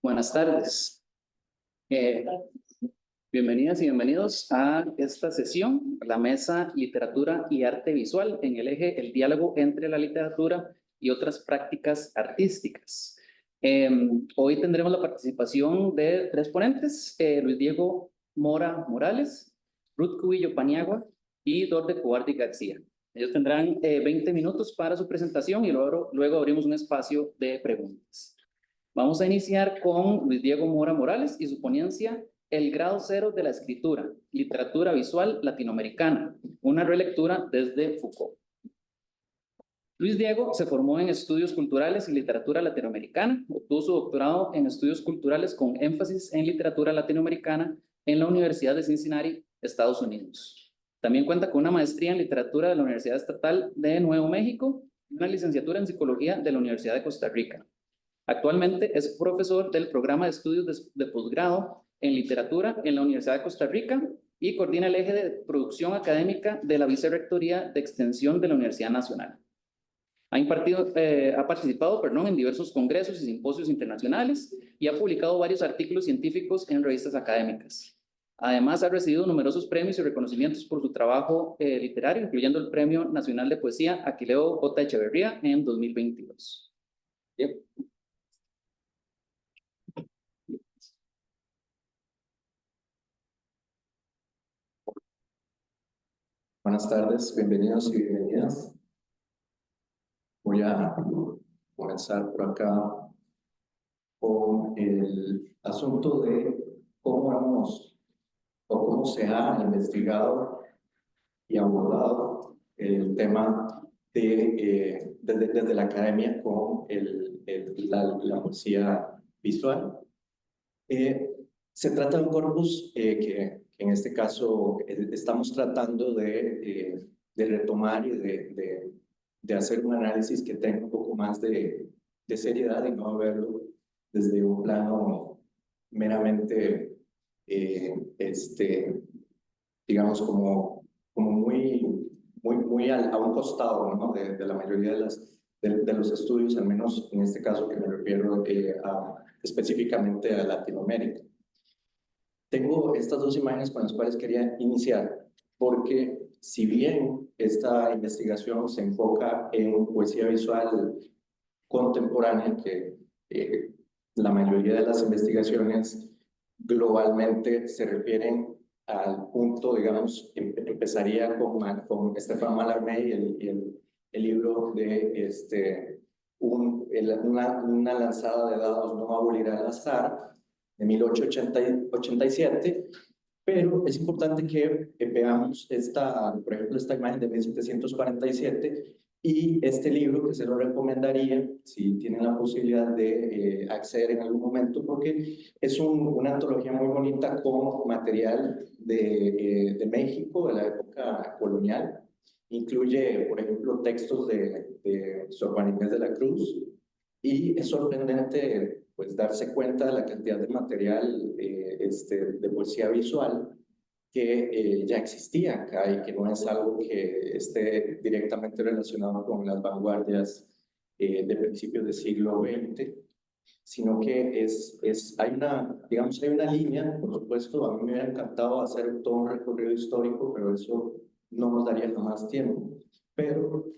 Buenas tardes. Bienvenidas y bienvenidos a esta sesión, la Mesa Literatura y Arte Visual, en el eje el diálogo entre la literatura y otras prácticas artísticas. Hoy tendremos la participación de tres ponentes, Luis Diego Mora Morales, Ruth Cubillo Paniagua y Dorde Cobardi García. Ellos tendrán 20 minutos para su presentación y luego abrimos un espacio de preguntas. Vamos a iniciar con Luis Diego Mora Morales y su ponencia El grado cero de la escritura, literatura visual latinoamericana, una relectura desde Foucault. Luis Diego se formó en estudios culturales y literatura latinoamericana, obtuvo su doctorado en estudios culturales con énfasis en literatura latinoamericana en la Universidad de Cincinnati, Estados Unidos. También cuenta con una maestría en literatura de la Universidad Estatal de Nuevo México y una licenciatura en psicología de la Universidad de Costa Rica. Actualmente es profesor del programa de estudios de posgrado en literatura en la Universidad de Costa Rica y coordina el eje de producción académica de la Vicerrectoría de Extensión de la Universidad Nacional. Ha participado en diversos congresos y simposios internacionales y ha publicado varios artículos científicos en revistas académicas. Además, ha recibido numerosos premios y reconocimientos por su trabajo literario, incluyendo el Premio Nacional de Poesía Aquileo J. Echeverría en 2022. Bien. Buenas tardes, bienvenidos y bienvenidas. Voy a comenzar por acá con el asunto de cómo se ha investigado y abordado el tema desde la academia con la poesía visual. Se trata de un corpus que en este caso estamos tratando de retomar y de hacer un análisis que tenga un poco más de seriedad y no verlo desde un plano meramente, digamos, como muy a un costado, ¿no? de la mayoría de los estudios, al menos en este caso que me refiero específicamente a Latinoamérica. Tengo estas dos imágenes con las cuales quería iniciar, porque si bien esta investigación se enfoca en poesía visual contemporánea, que la mayoría de las investigaciones globalmente se refieren al punto, digamos, empezaría con Stéphane Mallarmé y el libro de una lanzada de dados no abolirá el azar, de 1887, pero es importante que veamos por ejemplo, esta imagen de 1747 y este libro que se lo recomendaría si tienen la posibilidad de acceder en algún momento, porque es una antología muy bonita con material de México, de la época colonial. Incluye, por ejemplo, textos de Sor Juana Inés de la Cruz, y es sorprendente pues darse cuenta de la cantidad de material de poesía visual que ya existía acá y que no es algo que esté directamente relacionado con las vanguardias de principios del siglo XX, sino que hay una línea, por supuesto. A mí me hubiera encantado hacer todo un recorrido histórico, pero eso no nos daría jamás tiempo. Pero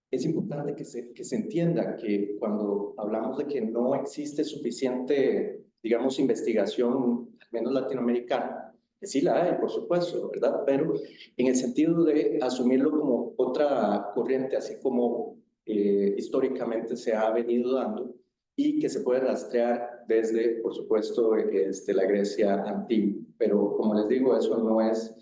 es importante que se entienda que cuando hablamos de que no existe suficiente, digamos, investigación, al menos latinoamericana, que sí la hay, por supuesto, ¿verdad? Pero en el sentido de asumirlo como otra corriente, así como históricamente se ha venido dando, y que se puede rastrear desde, por supuesto, la Grecia antigua. Pero como les digo, eso no es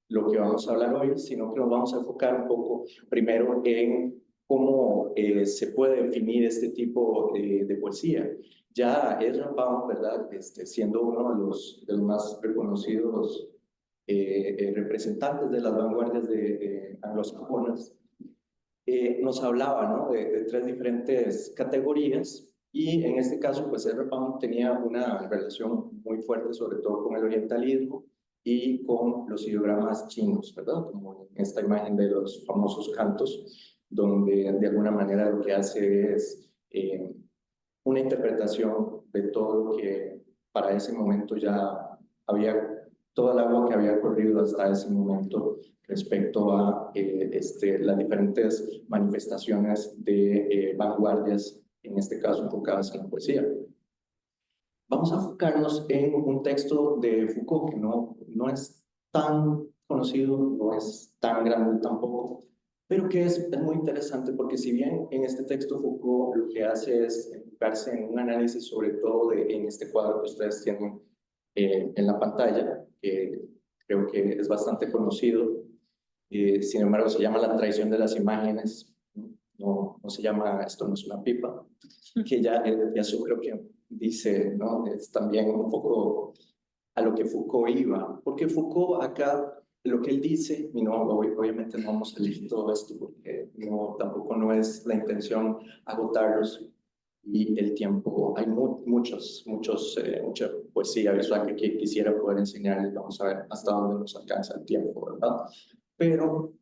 lo que vamos a hablar hoy, sino que nos vamos a enfocar un poco primero en cómo se puede definir este tipo de poesía. Ya Ezra Pound, ¿verdad? Siendo uno de los más reconocidos representantes de las vanguardias anglosajonas, nos hablaba, ¿no? de tres diferentes categorías, y en este caso, pues Ezra Pound tenía una relación muy fuerte, sobre todo con el orientalismo y con los ideogramas chinos, ¿verdad? Como en esta imagen de los famosos cantos, donde de alguna manera lo que hace es una interpretación de todo lo que para ese momento ya había, toda el agua que había corrido hasta ese momento respecto a las diferentes manifestaciones de vanguardias, en este caso enfocadas en la poesía. Vamos a enfocarnos en un texto de Foucault que no es tan conocido, no es tan grande tampoco, pero que es muy interesante porque si bien en este texto Foucault lo que hace es enfocarse en un análisis sobre todo en este cuadro que ustedes tienen en la pantalla, que creo que es bastante conocido, sin embargo se llama La traición de las imágenes, no se llama Esto no es una pipa, que ya eso creo que dice, ¿no? Es también un poco a lo que Foucault iba, porque Foucault acá, lo que él dice, y no, obviamente no vamos a leer todo esto, porque tampoco no es la intención agotarlos, y el tiempo, hay mucha poesía visual que quisiera poder enseñarles, vamos a ver hasta dónde nos alcanza el tiempo, ¿verdad? Pero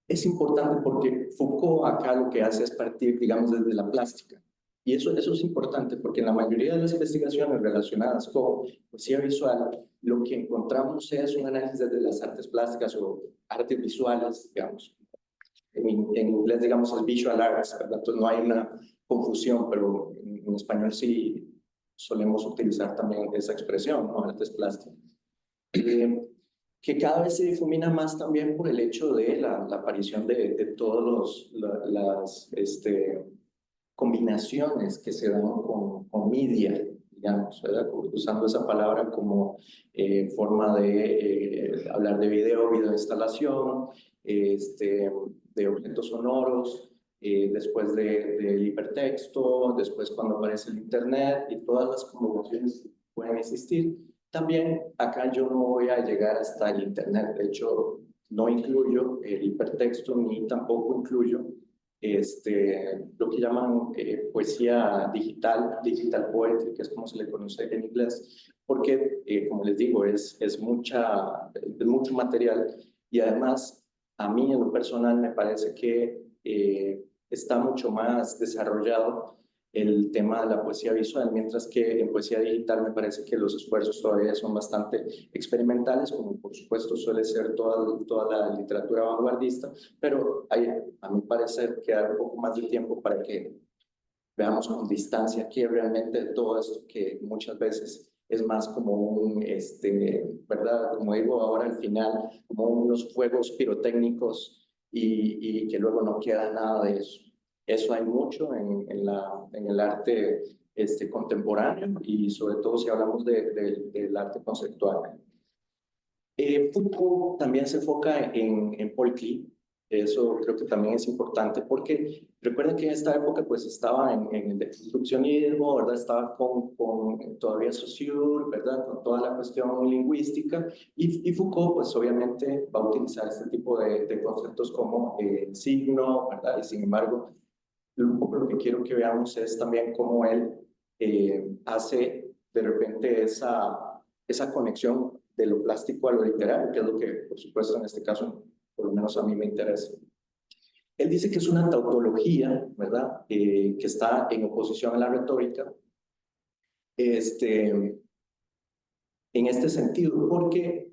es importante porque Foucault acá lo que hace es partir, digamos, desde la plástica. Y eso es importante porque en la mayoría de las investigaciones relacionadas con poesía visual, lo que encontramos es un análisis desde las artes plásticas o artes visuales, digamos. En inglés, digamos, es visual arts, ¿verdad? Entonces no hay una confusión, pero en español sí solemos utilizar también esa expresión, ¿no? Artes plásticas. Que cada vez se difumina más también por el hecho de la aparición de todas las combinaciones que se dan con media, digamos, ¿verdad? Usando esa palabra como forma de hablar de video instalación, de objetos sonoros, después del hipertexto, después cuando aparece el internet y todas las combinaciones pueden existir. También acá yo no voy a llegar hasta el internet, de hecho no incluyo el hipertexto ni tampoco incluyo lo que llaman poesía digital poetry, que es como se le conoce en inglés, porque, como les digo, es mucho material y además a mí en lo personal me parece que está mucho más desarrollado el tema de la poesía visual, mientras que en poesía digital me parece que los esfuerzos todavía son bastante experimentales, como por supuesto suele ser toda la literatura vanguardista, pero hay, a mi parecer, queda un poco más de tiempo para que veamos con distancia que realmente todo esto que muchas veces es más como ¿verdad? Como digo ahora al final, como unos fuegos pirotécnicos y que luego no queda nada de eso. Eso hay mucho en el arte contemporáneo y sobre todo si hablamos del arte conceptual. Foucault también se enfoca en Paul Klee. Eso creo que también es importante porque recuerden que en esta época pues estaba en el deconstruccionismo, ¿verdad? Estaba con todavía Saussure, ¿verdad? Con toda la cuestión lingüística y Foucault pues obviamente va a utilizar este tipo de conceptos como el signo, ¿verdad? Y sin embargo, un poco lo que quiero que veamos es también cómo él hace de repente esa conexión de lo plástico a lo literario, que es lo que, por supuesto, en este caso, por lo menos a mí me interesa. Él dice que es una tautología, ¿verdad?, que está en oposición a la retórica, en este sentido, porque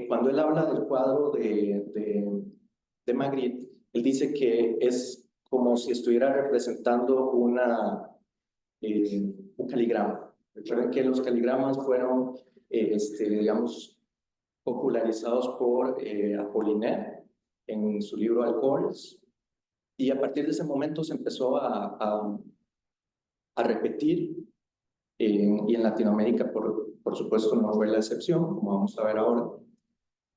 cuando él habla del cuadro de Magritte, él dice que es como si estuviera representando un caligrama. Recuerden que los caligramas fueron, digamos, popularizados por Apollinaire en su libro Alcoholes, y a partir de ese momento se empezó a repetir, y en Latinoamérica, por supuesto, no fue la excepción, como vamos a ver ahora.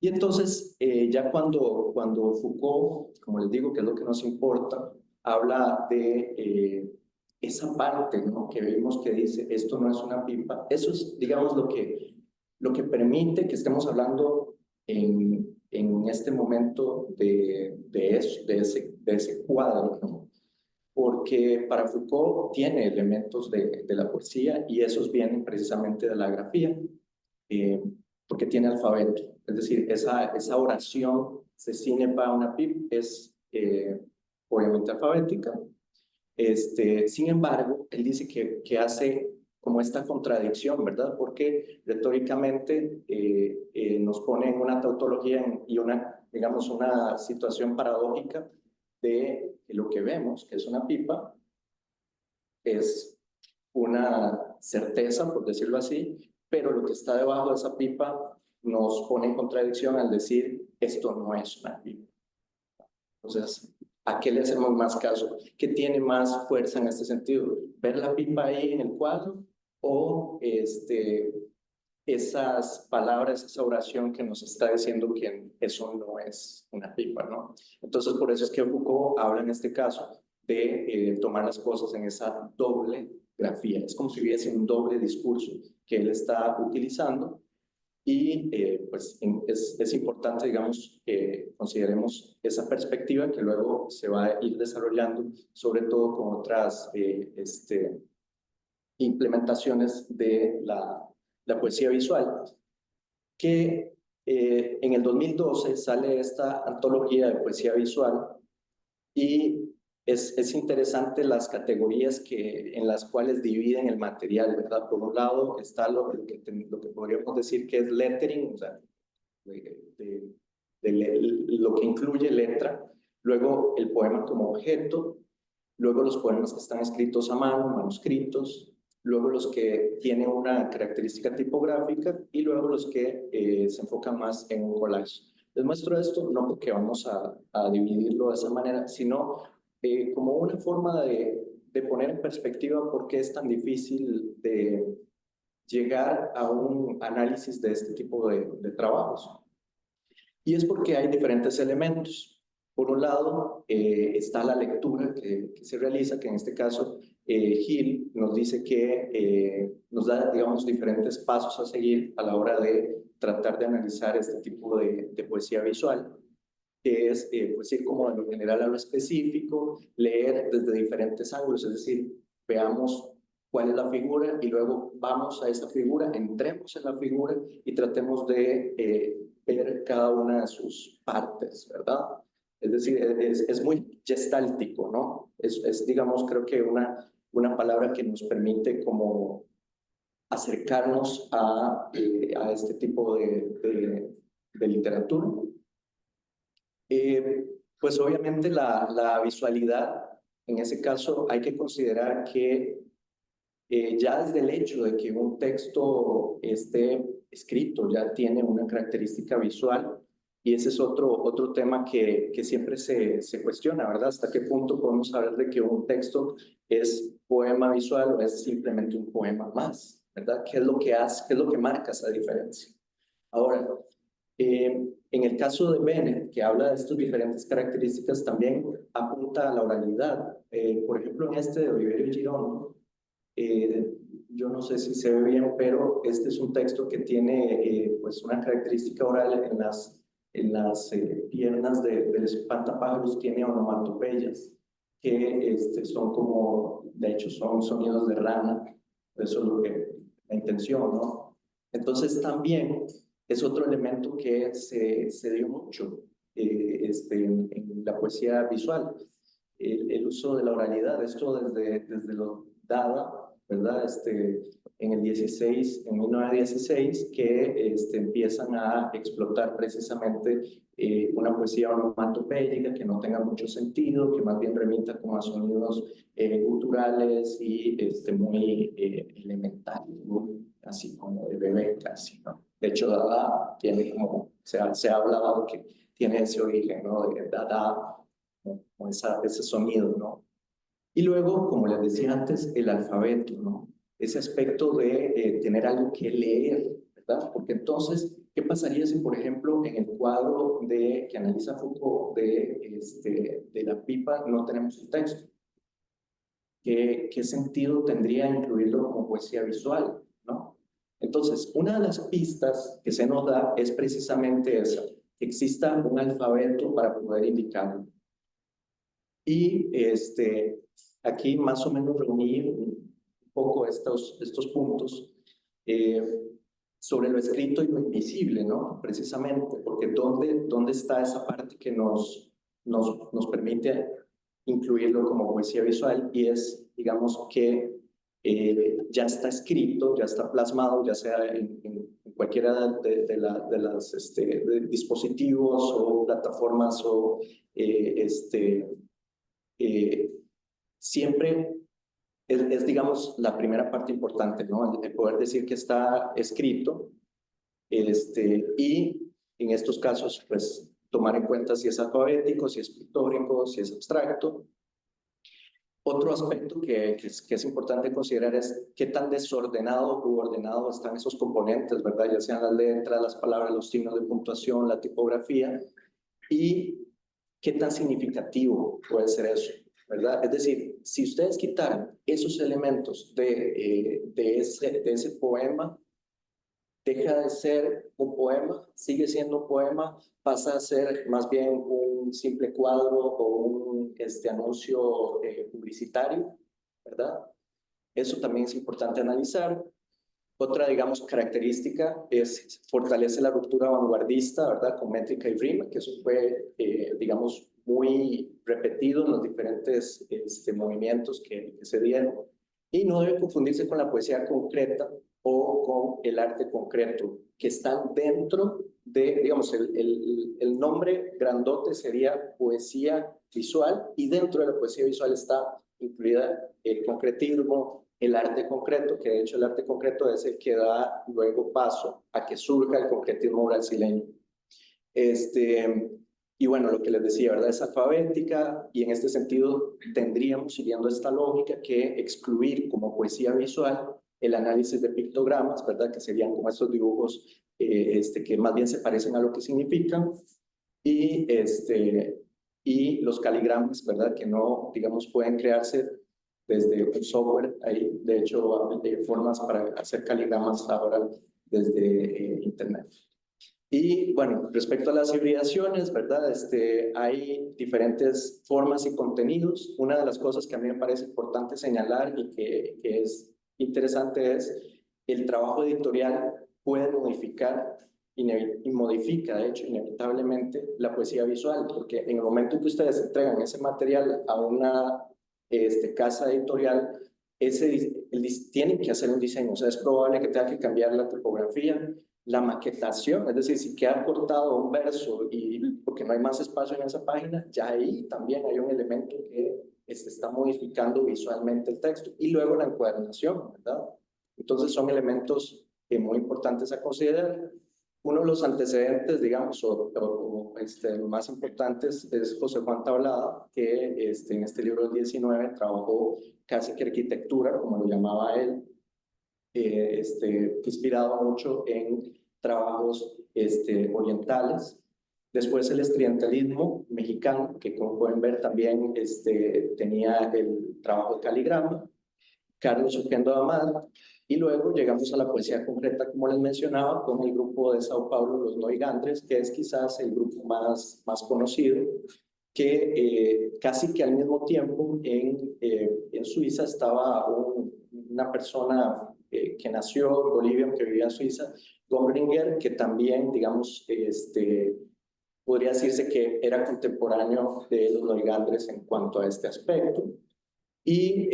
Y entonces, ya cuando Foucault, como les digo, que es lo que nos importa, habla de esa parte, ¿no?, que vimos que dice, esto no es una pipa, eso es, digamos, lo que permite que estemos hablando en este momento de ese cuadro, ¿no? Porque para Foucault tiene elementos de la poesía y esos vienen precisamente de la grafía, porque tiene alfabeto. Es decir, esa oración, se cine para una pip, es obviamente alfabética. Sin embargo, él dice que hace como esta contradicción, ¿verdad? Porque retóricamente nos pone en una tautología y digamos, una situación paradójica de que lo que vemos, que es una pipa, es una certeza, por decirlo así, pero lo que está debajo de esa pipa nos pone en contradicción al decir, esto no es una pipa. Entonces, ¿a qué le hacemos más caso? ¿Qué tiene más fuerza en este sentido? ¿Ver la pipa ahí en el cuadro o esas palabras, esa oración que nos está diciendo que eso no es una pipa, ¿no? Entonces, por eso es que Foucault habla en este caso de tomar las cosas en esa doble grafía. Es como si hubiese un doble discurso que él está utilizando y pues es importante, digamos, que consideremos esa perspectiva que luego se va a ir desarrollando, sobre todo con otras implementaciones de la poesía visual, que en el 2012 sale esta antología de poesía visual y es interesante las categorías en las cuales dividen el material, ¿verdad? Por un lado está lo que podríamos decir que es lettering, o sea, lo que incluye letra, luego el poema como objeto, luego los poemas que están escritos a mano, manuscritos, luego los que tienen una característica tipográfica y luego los que se enfocan más en un collage. Les muestro esto no porque vamos a dividirlo de esa manera, sino como una forma de poner en perspectiva por qué es tan difícil de llegar a un análisis de este tipo de trabajos. Y es porque hay diferentes elementos. Por un lado, está la lectura que se realiza, que en este caso Hill nos dice que nos da, digamos, diferentes pasos a seguir a la hora de tratar de analizar este tipo de poesía visual, que es pues ir como de lo general a lo específico, leer desde diferentes ángulos, es decir, veamos cuál es la figura y luego vamos a esa figura, entremos en la figura y tratemos de ver cada una de sus partes, ¿verdad? Es decir, es muy gestáltico, ¿no? Digamos, creo que una palabra que nos permite como acercarnos a este tipo de literatura. Pues obviamente la visualidad, en ese caso hay que considerar que ya desde el hecho de que un texto esté escrito ya tiene una característica visual y ese es otro tema que siempre se cuestiona, ¿verdad? ¿Hasta qué punto podemos hablar de que un texto es poema visual o es simplemente un poema más, ¿verdad? ¿Qué es lo que hace, qué es lo que marca esa diferencia? Ahora, en el caso de Bennett, que habla de estas diferentes características, también apunta a la oralidad. Por ejemplo, en este de Oliverio Girono, yo no sé si se ve bien, pero este es un texto que tiene pues una característica oral en las piernas del espantapájaros, tiene onomatopeyas, que son como, de hecho, son sonidos de rana, eso es lo que, la intención, ¿no? Entonces también es otro elemento que se dio mucho en la poesía visual, el uso de la oralidad, esto desde lo Dada, ¿verdad? En el 1916, que empiezan a explotar precisamente una poesía onomatopédica que no tenga mucho sentido, que más bien remita como a sonidos culturales y muy elementales, muy así como de bebé casi, ¿no? De hecho, Dada tiene como, se ha hablado que tiene ese origen, ¿no? De Dada, como ese sonido, ¿no? Y luego, como les decía antes, el alfabeto, ¿no? Ese aspecto de tener algo que leer, ¿verdad? Porque entonces, ¿qué pasaría si, por ejemplo, en el cuadro que analiza Foucault de la pipa no tenemos el texto? ¿Qué sentido tendría incluirlo como poesía visual, ¿no? Entonces, una de las pistas que se nos da es precisamente esa, que exista un alfabeto para poder indicarlo. Y aquí más o menos reuní un poco estos puntos sobre lo escrito y lo invisible, ¿no? Precisamente, porque ¿dónde está esa parte que nos permite incluirlo como poesía visual? Y es, digamos, que ya está escrito, ya está plasmado, ya sea en cualquiera de los dispositivos o plataformas o siempre digamos, la primera parte importante, ¿no? El poder decir que está escrito y en estos casos, pues, tomar en cuenta si es alfabético, si es pictórico, si es abstracto. Otro aspecto que es importante considerar es qué tan desordenado u ordenado están esos componentes, ¿verdad? Ya sean las letras, las palabras, los signos de puntuación, la tipografía, y qué tan significativo puede ser eso, ¿verdad? Es decir, si ustedes quitaran esos elementos de ese poema, deja de ser un poema, sigue siendo un poema, pasa a ser más bien un simple cuadro o un anuncio publicitario, ¿verdad? Eso también es importante analizar. Otra, digamos, característica es fortalece la ruptura vanguardista, ¿verdad? Con métrica y rima, que eso fue, digamos, muy repetido en los diferentes movimientos que se dieron. Y no debe confundirse con la poesía concreta o con el arte concreto, que están dentro de, digamos, el nombre grandote sería poesía visual, y dentro de la poesía visual está incluida el concretismo, el arte concreto, que de hecho el arte concreto es el que da luego paso a que surja el concretismo brasileño. Y bueno, lo que les decía, ¿verdad? Es alfabética, y en este sentido tendríamos, siguiendo esta lógica, que excluir como poesía visual el análisis de pictogramas, ¿verdad? Que serían como estos dibujos que más bien se parecen a lo que significan, y, y los caligramas, ¿verdad? Que no, digamos, pueden crearse desde un software. Hay, de hecho, formas para hacer caligramas ahora desde Internet. Y bueno, respecto a las hibridaciones, ¿verdad? Hay diferentes formas y contenidos. Una de las cosas que a mí me parece importante señalar y que es interesante es el trabajo editorial puede modificar y modifica, de hecho, inevitablemente la poesía visual, porque en el momento en que ustedes entregan ese material a una casa editorial, tienen que hacer un diseño. O sea, es probable que tenga que cambiar la tipografía, la maquetación, es decir, si queda cortado un verso y porque no hay más espacio en esa página, ya ahí también hay un elemento que está modificando visualmente el texto. Y luego la encuadernación, ¿verdad? Entonces son elementos muy importantes a considerar. Uno de los antecedentes, digamos, los más importantes es José Juan Tablada, que en este libro del 19 trabajó casi que arquitectura, como lo llamaba él, inspirado mucho en trabajos orientales. Después el estrientalismo mexicano, que como pueden ver también tenía el trabajo de caligrama, Carlos Oquendo Amado, y luego llegamos a la poesía concreta, como les mencionaba, con el grupo de Sao Paulo, los Noigandres, que es quizás el grupo más conocido, que casi que al mismo tiempo en Suiza estaba una persona que nació en Bolivia, que vivía en Suiza, Gombringer, que también, digamos, podría decirse que era contemporáneo de los Noigandres en cuanto a este aspecto. Y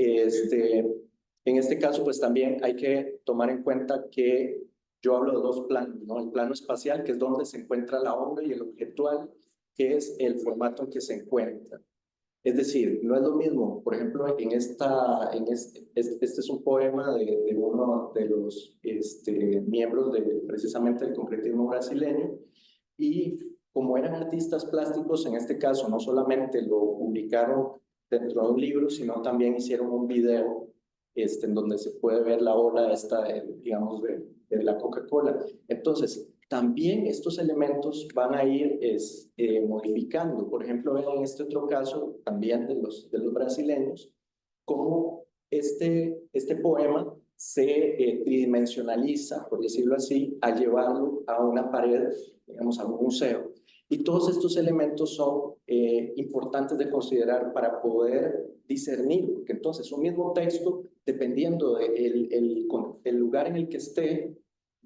en este caso, pues también hay que tomar en cuenta que yo hablo de dos planos, ¿no? El plano espacial, que es donde se encuentra la obra, y el objetual, que es el formato en que se encuentra. Es decir, no es lo mismo, por ejemplo, este es un poema de uno de los miembros precisamente del concretismo brasileño, y como eran artistas plásticos, en este caso no solamente lo publicaron dentro de un libro, sino también hicieron un video en donde se puede ver la ola digamos, de la Coca-Cola. Entonces, también estos elementos van a ir modificando. Por ejemplo, en este otro caso, también de los brasileños, cómo este poema se tridimensionaliza, por decirlo así, al llevarlo a una pared, digamos, a un museo. Y todos estos elementos son importantes de considerar para poder discernir, porque entonces un mismo texto, dependiendo del lugar en el que esté,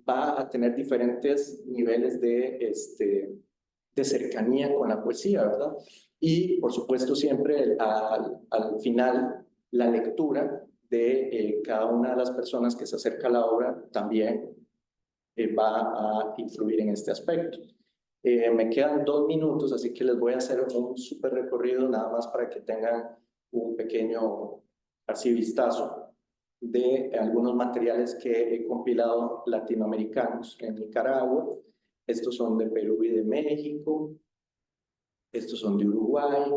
va a tener diferentes niveles de cercanía con la poesía, ¿verdad? Y, por supuesto, siempre al final, la lectura de cada una de las personas que se acerca a la obra también va a influir en este aspecto. Me quedan 2 minutos, así que les voy a hacer un súper recorrido nada más para que tengan un pequeño así vistazo de algunos materiales que he compilado latinoamericanos en Nicaragua. Estos son de Perú y de México. Estos son de Uruguay.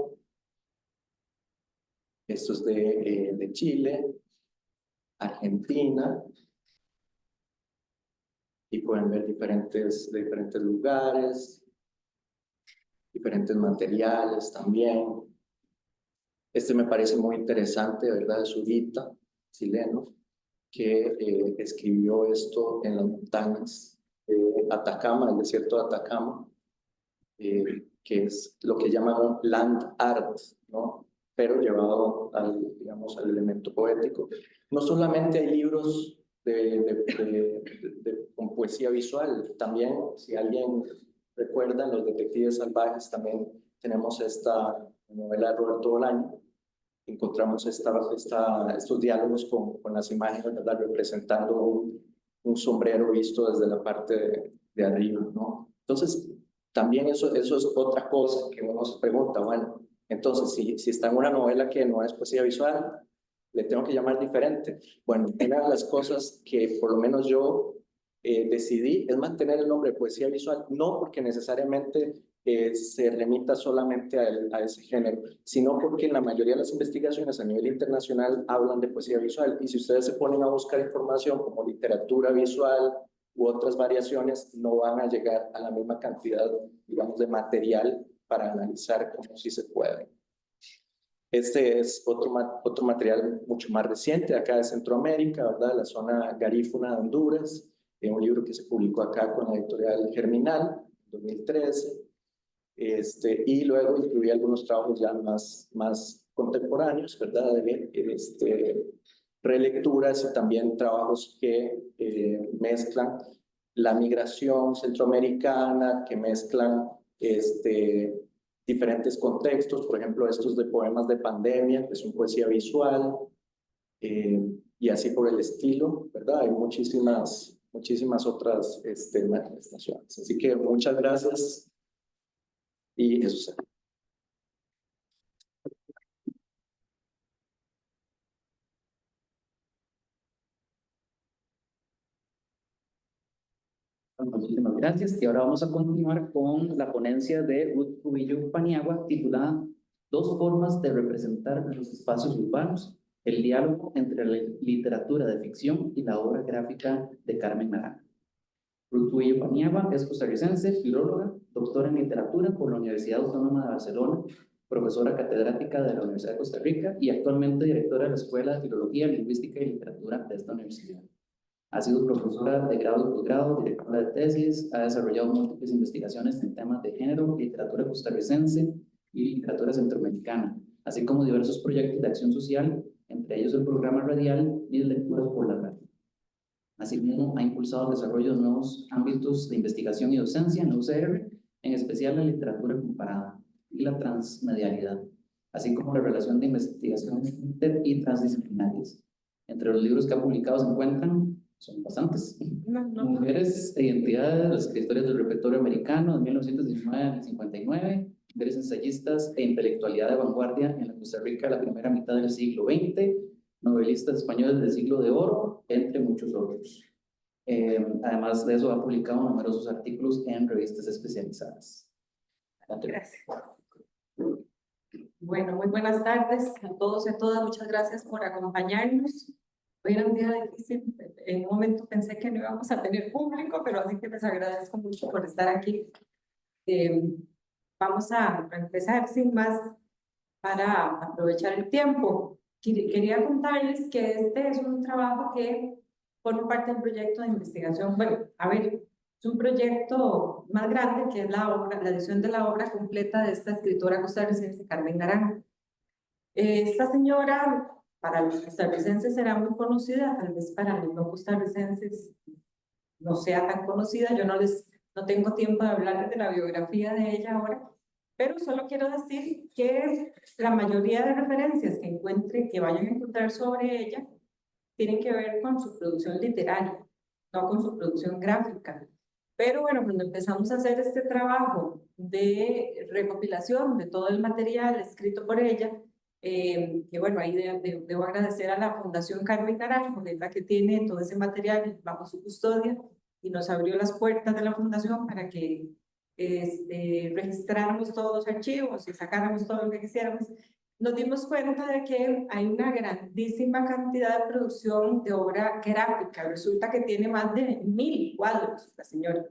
Estos de Chile, Argentina. Y pueden ver diferentes lugares, diferentes materiales también. Este me parece muy interesante, ¿verdad? Es Zurita, chileno, que escribió esto en las montañas de Atacama, el desierto de Atacama, que es lo que llaman land art, ¿no? Pero llevado digamos, al elemento poético. No solamente hay libros con poesía visual, también, si alguien recuerda, en Los Detectives Salvajes también tenemos esta novela de Roberto Bolaño. Encontramos estos diálogos con las imágenes, ¿verdad? Representando un sombrero visto desde la parte de arriba, ¿no? Entonces, también eso es otra cosa que uno se pregunta, bueno, entonces, si está en una novela que no es poesía visual, le tengo que llamar diferente. Bueno, una de las cosas que por lo menos yo decidí es mantener el nombre de poesía visual, no porque necesariamente se remita solamente a ese género, sino porque en la mayoría de las investigaciones a nivel internacional hablan de poesía visual. Y si ustedes se ponen a buscar información como literatura visual u otras variaciones, no van a llegar a la misma cantidad, digamos, de material para analizar como si se puede. Este es otro material mucho más reciente, acá de Centroamérica, ¿verdad? La zona garífuna de Honduras, un libro que se publicó acá con la editorial Germinal, en 2013. Y luego incluí algunos trabajos ya más contemporáneos, ¿verdad? Relecturas y también trabajos que mezclan la migración centroamericana, que mezclan diferentes contextos, por ejemplo, estos de poemas de pandemia, que son poesía visual, y así por el estilo, ¿verdad? Hay muchísimas otras manifestaciones. Así que muchas gracias y eso será. Muchísimas gracias. Y ahora vamos a continuar con la ponencia de Ruth Cubillo Paniagua, titulada Dos formas de representar los espacios urbanos, el diálogo entre la literatura de ficción y la obra gráfica de Carmen Naranjo. Ruth Cubillo Paniagua es costarricense, filóloga, doctora en literatura por la Universidad Autónoma de Barcelona, profesora catedrática de la Universidad de Costa Rica y actualmente directora de la Escuela de Filología, Lingüística y Literatura de esta universidad. Ha sido profesora de grado y posgrado, directora de tesis, ha desarrollado múltiples investigaciones en temas de género, literatura costarricense y literatura centroamericana, así como diversos proyectos de acción social, entre ellos el programa radial y Lecturas por la Radio. Asimismo, ha impulsado el desarrollo de nuevos ámbitos de investigación y docencia en la UCR, en especial la literatura comparada y la transmedialidad, así como la relación de investigaciones inter y transdisciplinarias. Entre los libros que ha publicado se encuentran, son bastantes, Mujeres e Identidades, las historias del repertorio americano, de 1919 al 59, Mujeres ensayistas e intelectualidad de vanguardia en la Costa Rica de la primera mitad del siglo XX, novelistas españoles del siglo de oro, entre muchos otros. Además de eso, ha publicado numerosos artículos en revistas especializadas. Gracias. Bueno, muy buenas tardes a todos y a todas. Muchas gracias por acompañarnos. Hoy era un día difícil. En un momento pensé que no íbamos a tener público, pero así que les agradezco mucho por estar aquí. Vamos a empezar sin más para aprovechar el tiempo. Quería contarles que este es un trabajo que forma parte del proyecto de investigación. Bueno, a ver, es un proyecto más grande que es la edición de la obra completa de esta escritora costarricense Carmen Naranjo. Esta señora, para los costarricenses será muy conocida, tal vez para los no costarricenses no sea tan conocida. Yo no tengo tiempo de hablarles de la biografía de ella ahora, pero solo quiero decir que la mayoría de referencias que vayan a encontrar sobre ella tienen que ver con su producción literaria, no con su producción gráfica. Pero bueno, cuando empezamos a hacer este trabajo de recopilación de todo el material escrito por ella, que bueno, ahí debo agradecer a la Fundación Carmen Naranjo, que es la que tiene todo ese material bajo su custodia, y nos abrió las puertas de la fundación para que registráramos todos los archivos y sacáramos todo lo que quisiéramos. Nos dimos cuenta de que hay una grandísima cantidad de producción de obra gráfica. Resulta que tiene más de 1000 cuadros la señora,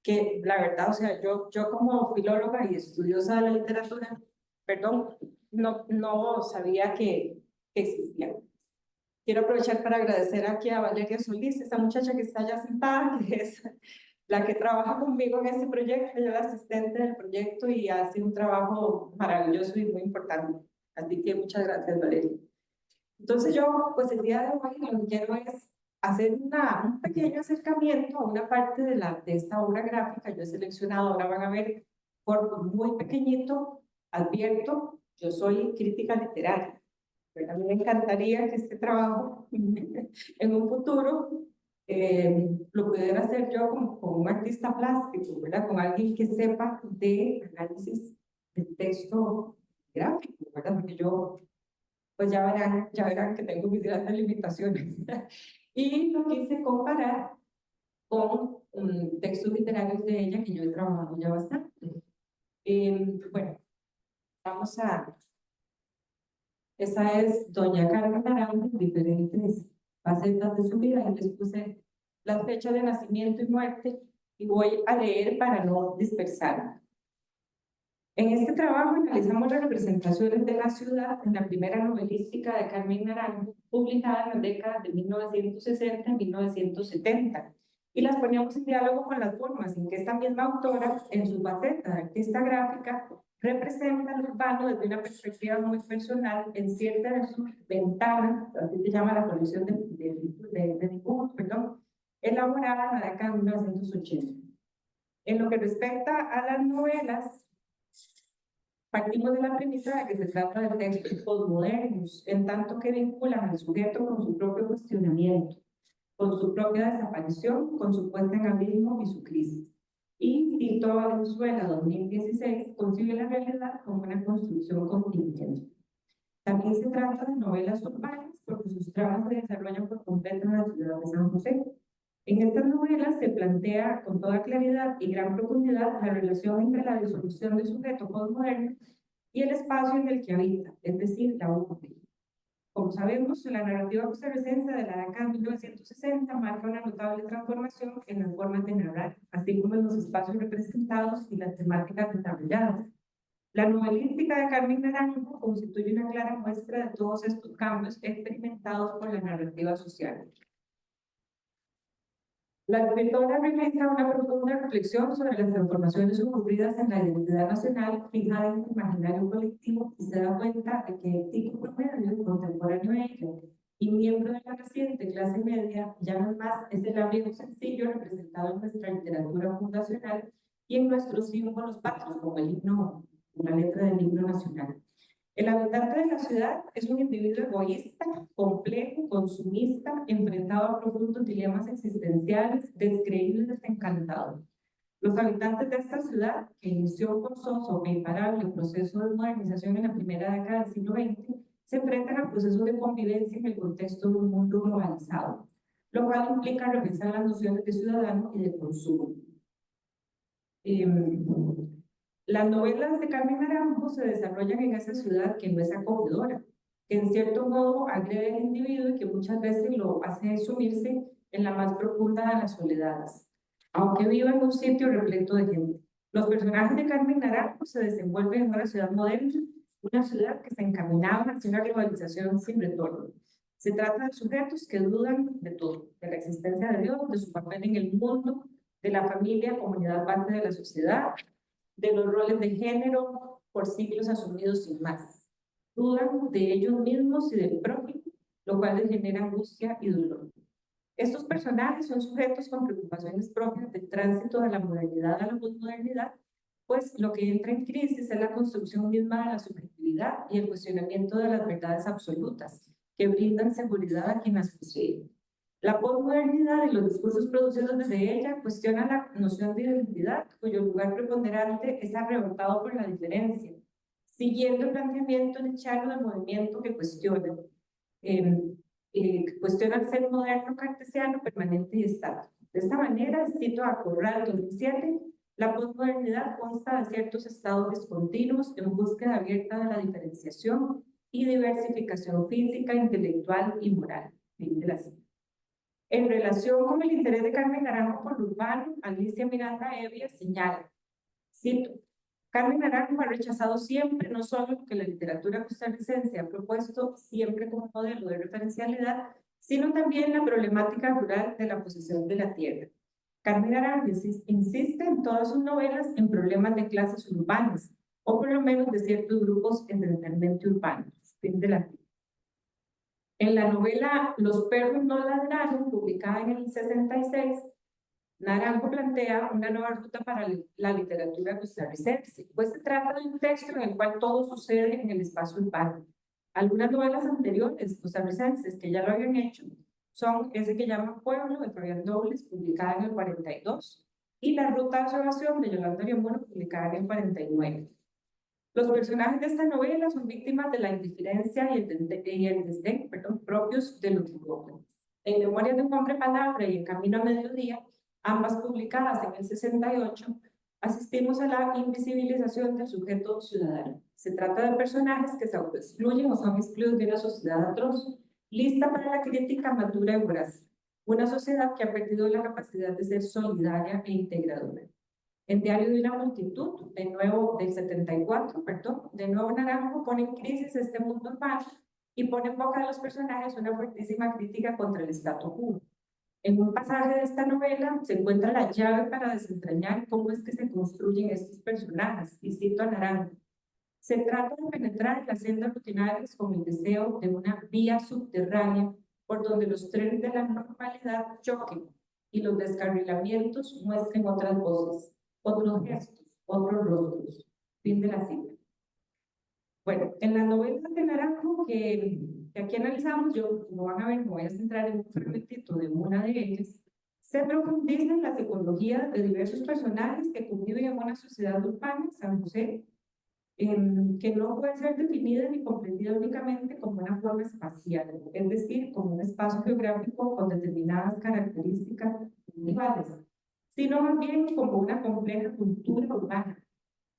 que la verdad, o sea, yo como filóloga y estudiosa de la literatura, perdón, no sabía que existían. Quiero aprovechar para agradecer aquí a Valeria Solís, esa muchacha que está allá sentada, que es la que trabaja conmigo en este proyecto. Ella es la asistente del proyecto y hace un trabajo maravilloso y muy importante. Así que muchas gracias, Valeria. Entonces yo, pues el día de hoy lo que quiero es hacer un pequeño acercamiento a una parte de esta obra gráfica. Yo he seleccionado, ahora van a ver, por muy pequeñito, advierto, yo soy crítica literaria. Pero a mí me encantaría que este trabajo en un futuro lo pudiera hacer yo como un artista plástico, ¿verdad? Con alguien que sepa de análisis del texto gráfico, ¿verdad? Porque yo, pues ya verán que tengo mis grandes limitaciones. Y lo quise comparar con textos literarios de ella que yo he trabajado ya bastante. Bueno, vamos a... Esa es doña Carmen Naranjo en diferentes facetas de su vida. Y les puse las fechas de nacimiento y muerte y voy a leer para no dispersarme. En este trabajo analizamos las representaciones de la ciudad en la primera novelística de Carmen Naranjo, publicada en las décadas de 1960 y 1970, y las poníamos en diálogo con las formas en que esta misma autora, en su faceta de artista gráfica, representa al urbano desde una perspectiva muy personal en cierta de sus ventanas, así se llama la colección de dibujos, perdón, elaborada en la década de 1980. En lo que respecta a las novelas, partimos de la premisa de que se trata de textos postmodernos, en tanto que vinculan al sujeto con su propio cuestionamiento, con su propia desaparición, con su puesta en abismo y su crisis. Y Tito Valenzuela, 2016, concibe la realidad como una construcción contingente. También se trata de novelas urbanas, porque sus tramas se desarrollan por completo en la ciudad de San José. En estas novelas se plantea con toda claridad y gran profundidad la relación entre la disolución del sujeto postmoderno y el espacio en el que habita, es decir, la urbe. Como sabemos, la narrativa costarricense de la década de 1960 marca una notable transformación en las formas de narrar, así como en los espacios representados y las temáticas desarrolladas. La novelística de Carmen Naranjo constituye una clara muestra de todos estos cambios experimentados por la narrativa social. La escritora realiza una profunda reflexión sobre las transformaciones ocurridas en la identidad nacional fijada en el imaginario colectivo y se da cuenta de que el tipo promedio contemporáneo a ella y miembro de la reciente clase media ya no es más ese labriego sencillo representado en nuestra literatura fundacional y en nuestros símbolos patrios, como el himno, una letra del himno nacional. El habitante de la ciudad es un individuo egoísta, complejo, consumista, enfrentado a profundos dilemas existenciales, descreíble y desencantado. Los habitantes de esta ciudad, que inició un forzoso e imparable proceso de modernización en la primera década del siglo XX, se enfrentan a procesos de convivencia en el contexto de un mundo globalizado, lo cual implica revisar las nociones de ciudadano y de consumo. Las novelas de Carmen Naranjo se desarrollan en esa ciudad que no es acogedora, que en cierto modo agrede al individuo y que muchas veces lo hace sumirse en la más profunda de las soledades, aunque viva en un sitio repleto de gente. Los personajes de Carmen Naranjo se desenvuelven en una ciudad moderna, una ciudad que se encaminaba hacia una globalización sin retorno. Se trata de sujetos que dudan de todo, de la existencia de Dios, de su papel en el mundo, de la familia, comunidad parte de la sociedad, de los roles de género por siglos asumidos sin más. Dudan de ellos mismos y del prójimo, lo cual les genera angustia y dolor. Estos personajes son sujetos con preocupaciones propias del tránsito de la modernidad a la posmodernidad, pues lo que entra en crisis es la construcción misma de la subjetividad y el cuestionamiento de las verdades absolutas, que brindan seguridad a quienes poseen. La posmodernidad y los discursos producidos desde ella cuestionan la noción de identidad, cuyo lugar preponderante es arrebatado por la diferencia, siguiendo el planteamiento nichano del movimiento que cuestiona el ser moderno cartesiano, permanente y estático. De esta manera, cito a Corral 2007, la posmodernidad consta de ciertos estados discontinuos en búsqueda abierta de la diferenciación y diversificación física, intelectual y moral. Fin de la cita. En relación con el interés de Carmen Naranjo por lo urbano, Alicia Miranda Evia señala, cito, Carmen Naranjo ha rechazado siempre no solo lo que la literatura costarricense ha propuesto siempre como modelo de referencialidad, sino también la problemática rural de la posesión de la tierra. Carmen Naranjo insiste en todas sus novelas en problemas de clases urbanas, o por lo menos de ciertos grupos esencialmente urbanos. Fin de la cita. En la novela Los perros no ladraron, publicada en el 66, Naranjo plantea una nueva ruta para la literatura costarricense, pues se trata de un texto en el cual todo sucede en el espacio urbano. Algunas novelas anteriores costarricenses que ya lo habían hecho son ese que llama Pueblo, de Fabián Dobles, publicada en el 42, y La Ruta de Observación, de Yolanda Ariamuro, publicada en el 49. Los personajes de esta novela son víctimas de la indiferencia y el desdén propios de los urbanos. En Memorias de un hombre palabra y En camino a mediodía, ambas publicadas en el 68, asistimos a la invisibilización del sujeto ciudadano. Se trata de personajes que se autoexcluyen o son excluidos de una sociedad atroz, lista para la crítica madura y voraz. Una sociedad que ha perdido la capacidad de ser solidaria e integradora. El diario de una multitud, de nuevo del 74, de nuevo Naranjo pone en crisis este mundo urbano y pone en boca de los personajes una fuertísima crítica contra el status quo. En un pasaje de esta novela se encuentra la llave para desentrañar cómo es que se construyen estos personajes, y cito a Naranjo. Se trata de penetrar en las sendas rutinarias con el deseo de una vía subterránea por donde los trenes de la normalidad choquen y los descarrilamientos muestren otras voces, otros gestos, otros rostros. Fin de la cita. Bueno, en la novela de Naranjo que aquí analizamos, yo, como van a ver, me voy a centrar en un fragmentito de una de ellas, se profundiza en la psicología de diversos personajes que conviven en una sociedad urbana, San José, que no puede ser definida ni comprendida únicamente como una forma espacial, es decir, como un espacio geográfico con determinadas características individuales, sino más bien como una compleja cultura urbana.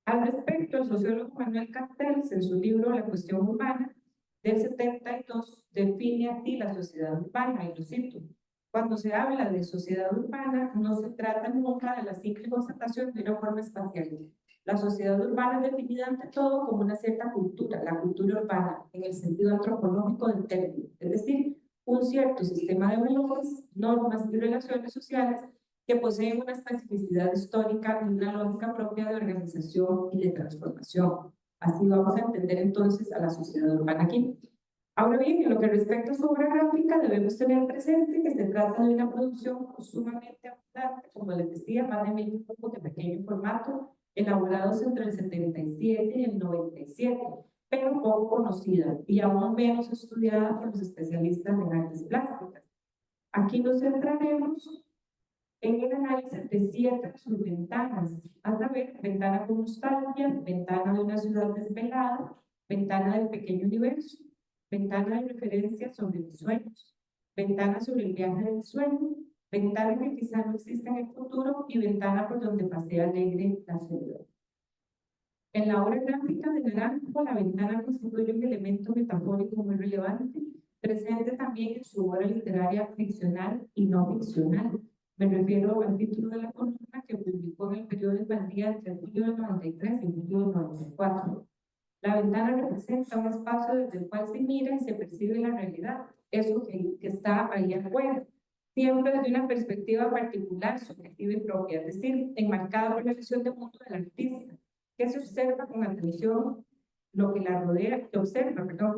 Al respecto, el sociólogo Manuel Castells, en su libro La cuestión urbana, del 72, define así la sociedad urbana, y lo cito: cuando se habla de sociedad urbana, no se trata nunca de la simple constatación de una forma espacial. La sociedad urbana es definida ante todo como una cierta cultura, la cultura urbana, en el sentido antropológico del término, es decir, un cierto sistema de valores, normas y relaciones sociales que poseen una especificidad histórica y una lógica propia de organización y de transformación. Así vamos a entender entonces a la sociedad urbana aquí. Ahora bien, en lo que respecta a su obra gráfica, debemos tener presente que se trata de una producción sumamente abundante, como les decía, más de 1000 grupos de pequeño formato, elaborados entre el 77 y el 97, pero poco conocida y aún menos estudiada por los especialistas en artes plásticas. Aquí nos centraremos en el análisis de 7 subventanas, a saber, ventana con nostalgia, ventana de una ciudad desvelada, ventana del pequeño universo, ventana de referencia sobre mis sueños, ventana sobre el viaje del sueño, ventana que quizá no exista en el futuro y ventana por donde pasea alegre la ciudad. En la obra gráfica de Naranjo, la ventana constituye un elemento metafórico muy relevante, presente también en su obra literaria ficcional y no ficcional. Me refiero al título de la columna que publicó en el periodo de Valdía entre julio del 93 y julio del 94. La ventana representa un espacio desde el cual se mira y se percibe la realidad, eso que está ahí afuera, siempre desde una perspectiva particular, subjetiva y propia, es decir, enmarcada por la visión de mundo del artista, que se observa con atención lo que la rodea, que observa, perdón,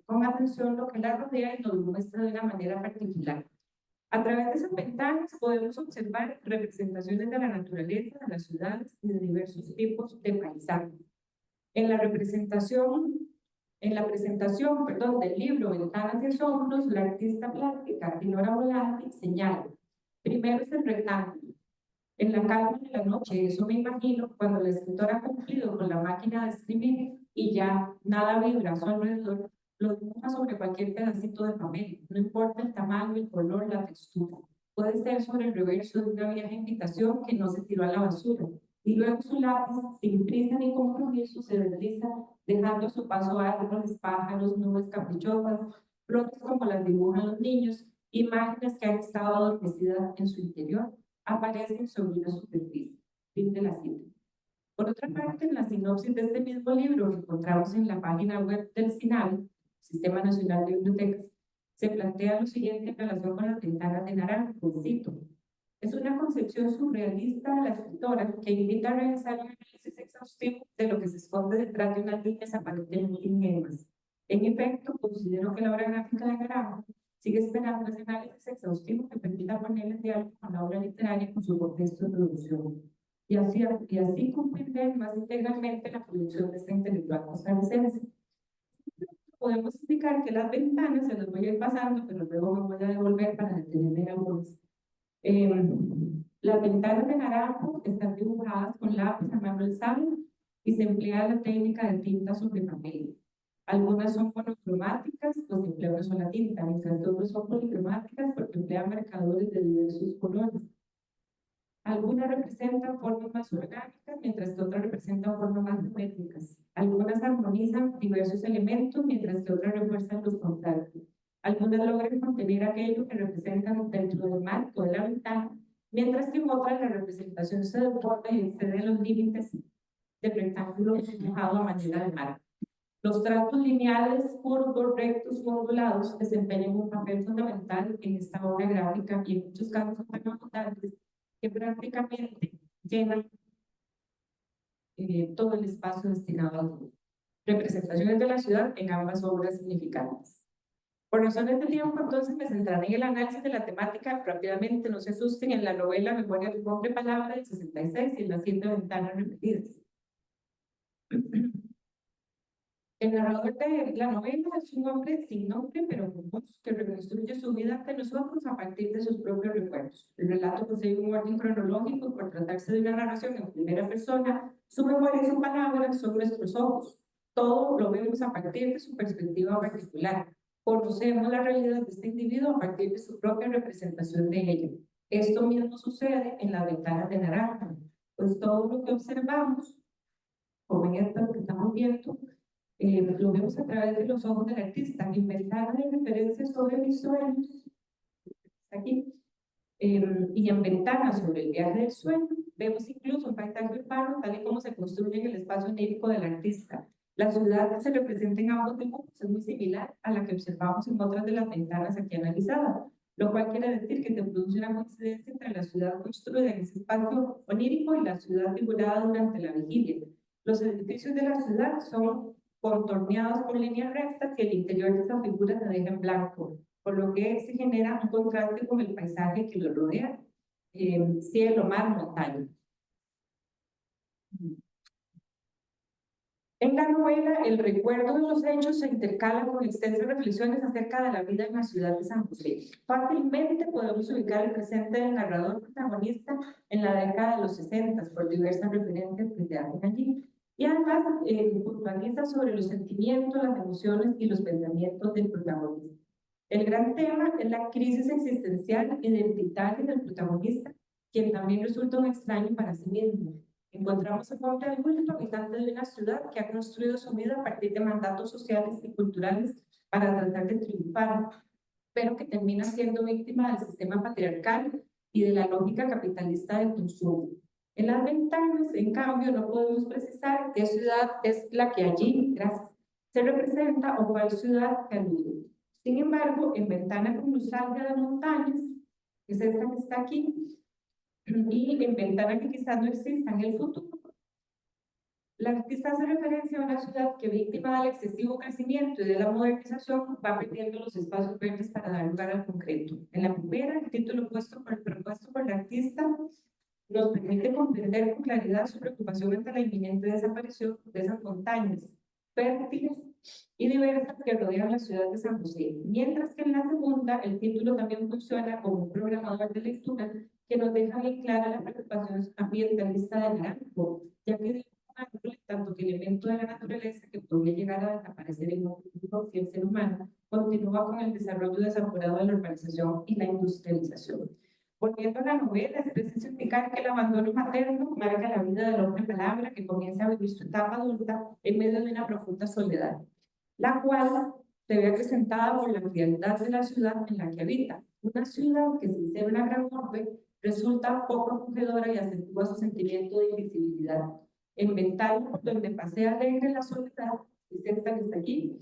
con atención lo que la rodea y lo muestra de una manera particular. A través de esas ventanas podemos observar representaciones de la naturaleza, de las ciudades y de diversos tipos de paisajes. En la representación En la presentación, perdón, del libro Ventanas y Asombros, la artista plástica Dinora Volante señala: primero es el rectángulo. En la calma de la noche, eso me imagino, cuando la escritora ha cumplido con la máquina de escribir y ya nada vibra a su alrededor, lo dibuja sobre cualquier pedacito de papel, no importa el tamaño, el color, la textura. Puede ser sobre el reverso de una vieja invitación que no se tiró a la basura. Y luego su lápiz, sin prisa ni compromiso, se desliza, dejando a su paso árboles, pájaros, nubes caprichosas, flores como las dibujan los niños, imágenes que han estado adormecidas en su interior, aparecen sobre una superficie. Fin de la cita. Por otra parte, en la sinopsis de este mismo libro que encontramos en la página web del SINABI, Sistema Nacional de Bibliotecas, se plantea lo siguiente en relación con las ventanas de Naranjo, cito: es una concepción surrealista de la escritora que invita a realizar un análisis exhaustivo de lo que se esconde detrás de unas líneas aparentemente ingenuas. En efecto, considero que la obra gráfica de Naranjo sigue esperando ese análisis exhaustivo que permita poner en diálogo con la obra literaria con su contexto de producción. Y así comprender más integralmente la producción de esta intelectual costarricense. Podemos explicar que las ventanas, se los voy a ir pasando, pero luego me voy a devolver para detenerme en algunas. Las ventanas de Naranjo están dibujadas con lápiz a mano alzada y se emplea la técnica de tinta sobre papel. Algunas son monocromáticas, pues emplea una sola tinta, mientras que otras son policromáticas porque emplean marcadores de diversos colores. Algunas representan formas más orgánicas, mientras que otras representan formas más geométricas. Algunas armonizan diversos elementos, mientras que otras refuerzan los contrastes. Algunas logran contener aquello que representan dentro del marco de la ventana, mientras que en otras la representación se desborda y excede los límites del rectángulo dibujado a manera de marco. Los trazos lineales, curvos, rectos o ondulados desempeñan un papel fundamental en esta obra gráfica y en muchos casos son tan importantes que prácticamente llenan todo el espacio destinado a representaciones de la ciudad en ambas obras significantes. Por razones de tiempo, entonces, me centraré en el análisis de la temática rápidamente. No se asusten, en la novela Memoria de un hombre palabra del 66 y en las 7 ventanas repetidas. El narrador de la novela es un hombre sin nombre, pero con voz, que reconstruye su vida ante nosotros a partir de sus propios recuerdos. El relato posee un orden cronológico por tratarse de una narración en primera persona. Su memoria y su palabra son nuestros ojos. Todo lo vemos a partir de su perspectiva particular. Conocemos la realidad de este individuo a partir de su propia representación de ella. Esto mismo sucede en las ventanas de Naranjo, pues todo lo que observamos, como en esta que estamos viendo, lo vemos a través de los ojos del artista. En ventanas de referencia sobre mis sueños, aquí, y en ventanas sobre el viaje del sueño, vemos incluso un paisaje urbano tal y como se construye en el espacio onírico del artista. La ciudad que se representa en ambos dibujos es muy similar a la que observamos en otras de las ventanas aquí analizadas, lo cual quiere decir que se produce una coincidencia entre la ciudad construida en ese espacio onírico y la ciudad figurada durante la vigilia. Los edificios de la ciudad son contorneados por líneas rectas y el interior de esa figura se deja en blanco, por lo que se genera un contraste con el paisaje que lo rodea, cielo, mar, montaña. En la novela, el recuerdo de los hechos se intercala con extensas reflexiones acerca de la vida en la ciudad de San José. Fácilmente podemos ubicar el presente del narrador protagonista en la década de los 60 por diversas referencias que se hacen allí. Y además puntualiza sobre los sentimientos, las emociones y los pensamientos del protagonista. El gran tema es la crisis existencial identitaria del protagonista, quien también resulta un extraño para sí mismo. Encontramos a un hombre adulto, habitante de una ciudad que ha construido su vida a partir de mandatos sociales y culturales para tratar de triunfar, pero que termina siendo víctima del sistema patriarcal y de la lógica capitalista del consumo. En las ventanas, en cambio, no podemos precisar qué ciudad es la que allí, se representa o cuál ciudad que alude. Sin embargo, en ventana con nostalgia de montañas, que es esta que está aquí, y en ventana que quizás no exista en el futuro, la artista hace referencia a una ciudad que, víctima del excesivo crecimiento y de la modernización, va perdiendo los espacios verdes para dar lugar al concreto. En la primera, el título propuesto por la artista nos permite comprender con claridad su preocupación ante la inminente desaparición de esas montañas fértiles y diversas que rodean la ciudad de San José. Mientras que en la segunda, el título también funciona como un programador de lectura que nos deja bien clara la preocupación ambientalista de Naranjo, ya que tanto que elemento de la naturaleza que podría llegar a desaparecer en un futuro si el ser humano continúa con el desarrollo desaforado de la urbanización y la industrialización. Volviendo a la novela, es preciso indicar que el abandono materno marca la vida del hombre palabra que comienza a vivir su etapa adulta en medio de una profunda soledad, la cual se ve acrecentada por la frialdad de la ciudad en la que habita. Una ciudad que, sin ser una gran urbe, resulta poco acogedora y acentúa su sentimiento de invisibilidad. En Ventana, donde pasea alegre la soledad, es esta que está aquí,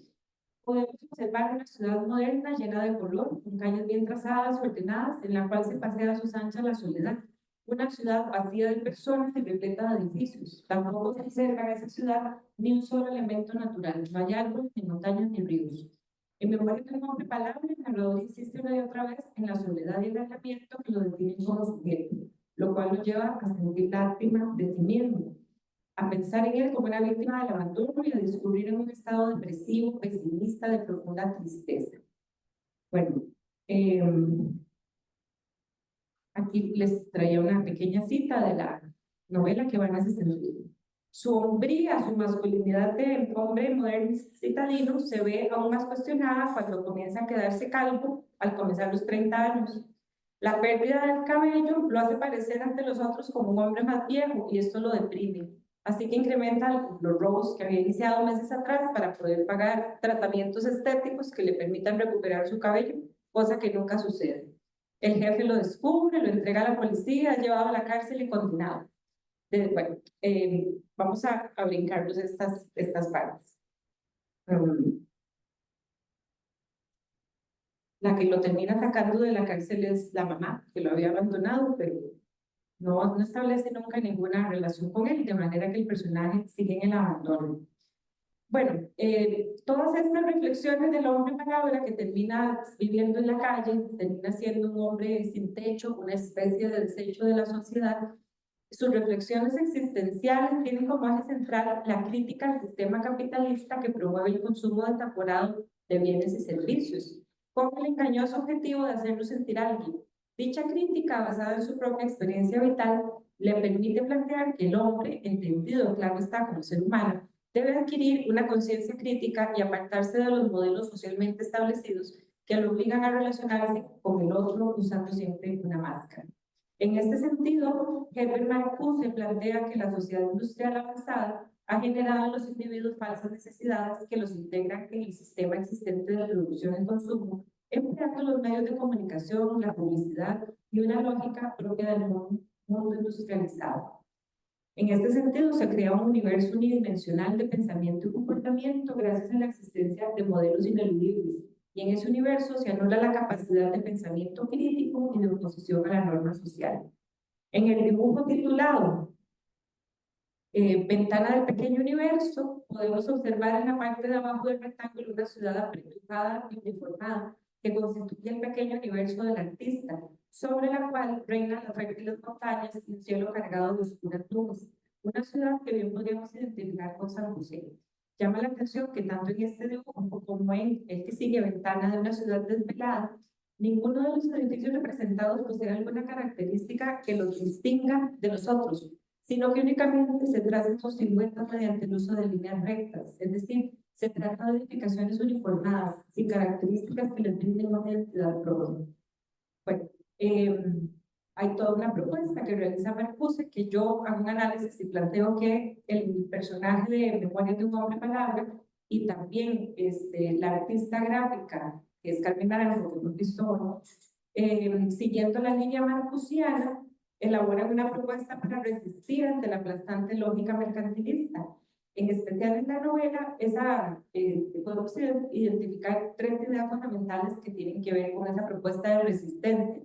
podemos observar una ciudad moderna llena de color, con calles bien trazadas y ordenadas, en la cual se pasea a sus anchas la soledad. Una ciudad vacía de personas y repleta de edificios. Tampoco se observa en esa ciudad ni un solo elemento natural. No hay árboles, ni montañas, ni ríos. En memoria de un hombre palabra, el narrador insiste una y otra vez en la soledad y el aislamiento que lo definen como sujeto, lo cual lo lleva a sentir lástima de sí mismo, a pensar en él como una víctima del abandono y a descubrir en un estado depresivo, pesimista, de profunda tristeza. Bueno, aquí les traía una pequeña cita de la novela que van a sentir. Su hombría, su masculinidad de hombre moderno citadino se ve aún más cuestionada cuando comienza a quedarse calvo al comenzar los 30 años. La pérdida del cabello lo hace parecer ante los otros como un hombre más viejo y esto lo deprime. Así que incrementa los robos que había iniciado meses atrás para poder pagar tratamientos estéticos que le permitan recuperar su cabello, cosa que nunca sucede. El jefe lo descubre, lo entrega a la policía, es llevado a la cárcel y condenado. Bueno, vamos a brincarnos estas partes. La que lo termina sacando de la cárcel es la mamá, que lo había abandonado, pero no establece nunca ninguna relación con él, de manera que el personaje sigue en el abandono. Bueno, todas estas reflexiones del hombre palabra que termina viviendo en la calle, termina siendo un hombre sin techo, una especie de desecho de la sociedad. Sus reflexiones existenciales tienen como eje central la crítica al sistema capitalista que promueve el consumo desaforado de bienes y servicios, con el engañoso objetivo de hacerlo sentir alguien. Dicha crítica, basada en su propia experiencia vital, le permite plantear que el hombre, entendido claro está como ser humano, debe adquirir una conciencia crítica y apartarse de los modelos socialmente establecidos que lo obligan a relacionarse con el otro usando siempre una máscara. En este sentido, Herbert Marcuse plantea que la sociedad industrial avanzada ha generado en los individuos falsas necesidades que los integran en el sistema existente de producción y consumo, empleando los medios de comunicación, la publicidad y una lógica propia del mundo industrializado. En este sentido, se crea un universo unidimensional de pensamiento y comportamiento gracias a la existencia de modelos ineludibles, y en ese universo se anula la capacidad de pensamiento crítico y de oposición a la norma social. En el dibujo titulado Ventana del pequeño universo, podemos observar en la parte de abajo del rectángulo una ciudad apretujada y uniformada que constituye el pequeño universo del artista, sobre la cual reinan las fértiles montañas y un cielo cargado de oscuras nubes. Una ciudad que bien podríamos identificar con San José. Llama la atención que tanto en este dibujo como en el que sigue Ventana de una ciudad desvelada, ninguno de los edificios representados posee alguna característica que los distinga de los otros, sino que únicamente se trazan sus siluetas mediante el uso de líneas rectas, es decir, se trata de edificaciones uniformadas, sin características que les brinden una identidad propia. Bueno, hay toda una propuesta que realiza Marcuse, que yo hago un análisis y planteo que el personaje de Memorias de un hombre palabra y también la artista gráfica, que es Carmen Naranjo, que hemos visto hoy, siguiendo la línea marcusiana, elaboran una propuesta para resistir ante la aplastante lógica mercantilista. En especial en la novela, podemos identificar tres ideas fundamentales que tienen que ver con esa propuesta de resistencia.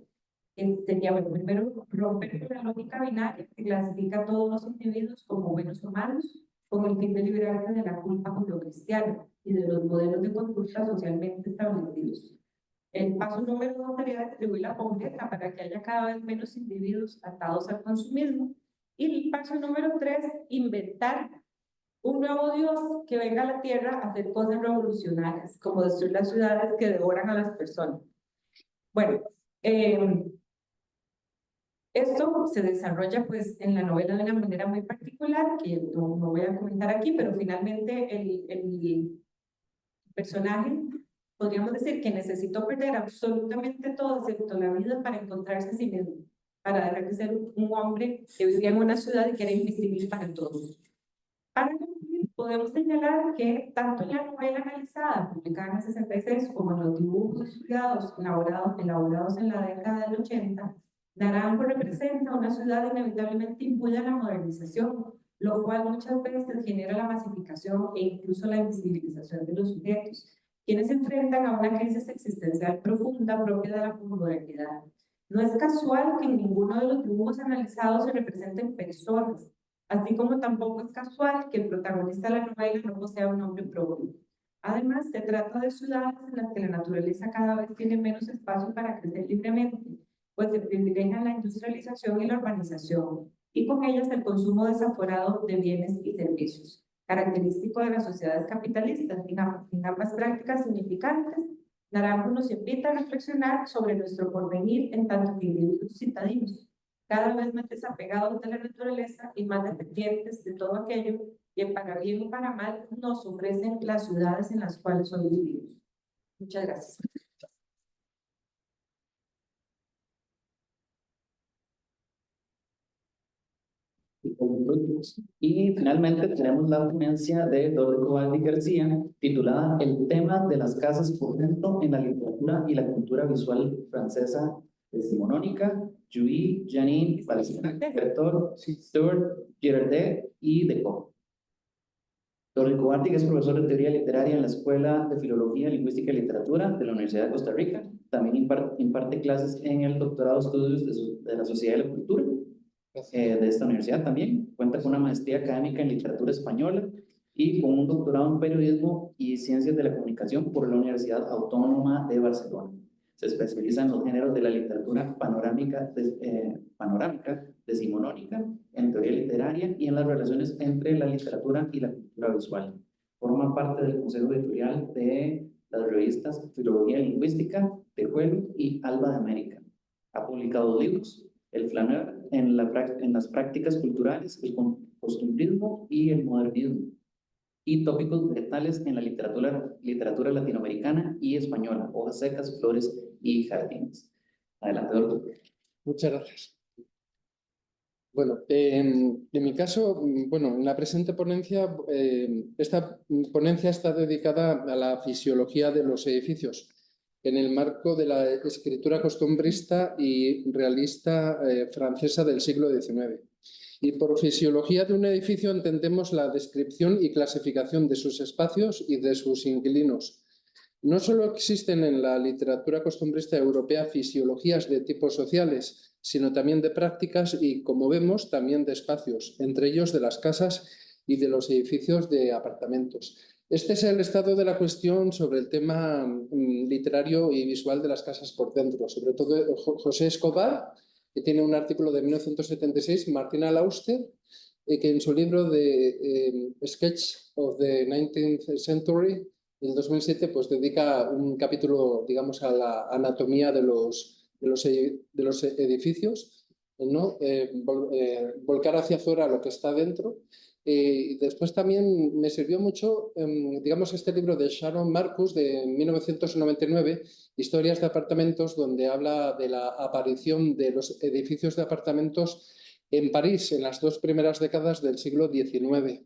Sería, bueno, primero, romper con la lógica binaria que clasifica a todos los individuos como buenos o malos, con el fin de liberarse de la culpa judeocristiana y de los modelos de conducta socialmente establecidos. El paso número 2 sería distribuir la pobreza para que haya cada vez menos individuos atados al consumismo. Y el paso número 3, inventar un nuevo Dios que venga a la tierra a hacer cosas revolucionarias, como destruir las ciudades que devoran a las personas. Bueno, esto se desarrolla pues en la novela de una manera muy particular, que no voy a comentar aquí, pero finalmente el personaje, podríamos decir que necesitó perder absolutamente todo, excepto la vida, para encontrarse a sí mismo, para dejar de ser un hombre que vivía en una ciudad y que era invisible para todos. Para concluir, podemos señalar que tanto en la novela analizada, publicada en el 66, como en los dibujos estudiados, elaborados en la década del 80, Naranjo representa una ciudad inevitablemente imbuida en la modernización, lo cual muchas veces genera la masificación e incluso la invisibilización de los sujetos, quienes se enfrentan a una crisis existencial profunda propia de la modernidad. No es casual que en ninguno de los dibujos analizados se representen personas, así como tampoco es casual que el protagonista de la novela no posea un nombre propio. Además, se trata de ciudades en las que la naturaleza cada vez tiene menos espacio para crecer libremente, pues se privilegian la industrialización y la urbanización, y con ellas el consumo desaforado de bienes y servicios, característico de las sociedades capitalistas. En ambas prácticas significantes, Naranjo nos invita a reflexionar sobre nuestro porvenir en tanto que individuos citadinos, cada vez más desapegados de la naturaleza y más dependientes de todo aquello que para bien o para mal nos ofrecen las ciudades en las cuales hoy vivimos. Muchas gracias. Y finalmente tenemos la ponencia de Dorothy Cobaldi García, titulada El tema de las casas por dentro en la literatura y la cultura visual francesa decimonónica, Julie, Janine, Palestina, Bertot, Stuart, Girardet y Decaux. Dorothy Cobaldi es profesor de teoría literaria en la Escuela de Filología, Lingüística y Literatura de la Universidad de Costa Rica. También imparte clases en el doctorado de estudios de la Sociedad de la Cultura de esta universidad también. Cuenta con una maestría académica en literatura española y con un doctorado en periodismo y ciencias de la comunicación por la Universidad Autónoma de Barcelona. Se especializa en los géneros de la literatura panorámica decimonónica, en teoría literaria y en las relaciones entre la literatura y la cultura visual. Forma parte del consejo editorial de las revistas Filología Lingüística, Tejuelo y Alba de América. Ha publicado libros: El flaneur en las prácticas culturales, el costumbrismo y el modernismo, y tópicos vegetales en la literatura latinoamericana y española, hojas secas, flores y jardines. Adelante, doctor. Muchas gracias. Bueno, en mi caso, bueno, en la presente ponencia, esta ponencia está dedicada a la fisiología de los edificios en el marco de la escritura costumbrista y realista francesa del siglo XIX. Y por fisiología de un edificio entendemos la descripción y clasificación de sus espacios y de sus inquilinos. No solo existen en la literatura costumbrista europea fisiologías de tipos sociales, sino también de prácticas y, como vemos, también de espacios, entre ellos de las casas y de los edificios de apartamentos. Este es el estado de la cuestión sobre el tema literario y visual de las casas por dentro. Sobre todo José Escobar, que tiene un artículo de 1976, y Martina Lauster, que en su libro de Sketch of the 19th Century, del 2007, pues dedica un capítulo, digamos, a la anatomía de los edificios, ¿no? Volcar hacia afuera lo que está dentro. Y después también me sirvió mucho, digamos, este libro de Sharon Marcus de 1999, Historias de apartamentos, donde habla de la aparición de los edificios de apartamentos en París en las 2 primeras décadas del siglo XIX.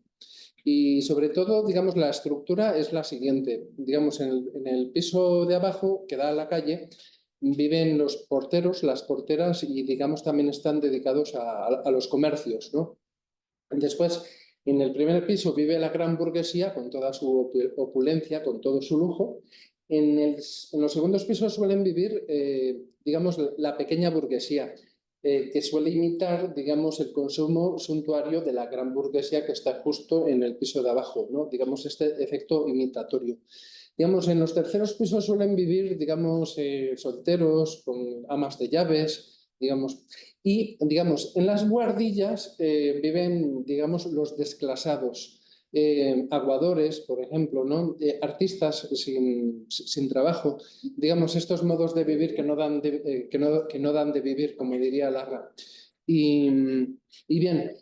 Y sobre todo, digamos, la estructura es la siguiente. Digamos, en el piso de abajo, que da a la calle, viven los porteros, las porteras, y digamos también están dedicados a los comercios, ¿no? Después, en el primer piso vive la gran burguesía con toda su opulencia, con todo su lujo. En los segundos pisos suelen vivir, digamos, la pequeña burguesía, que suele imitar, digamos, el consumo suntuario de la gran burguesía que está justo en el piso de abajo, ¿no? Digamos, este efecto imitatorio. Digamos, en los terceros pisos suelen vivir, digamos, solteros, con amas de llaves, digamos. Y, digamos, en las buhardillas viven, digamos, los desclasados. aguadores, por ejemplo, ¿no? Artistas sin trabajo, digamos, estos modos de vivir que no dan que no dan de vivir, como diría Larra. Y bien,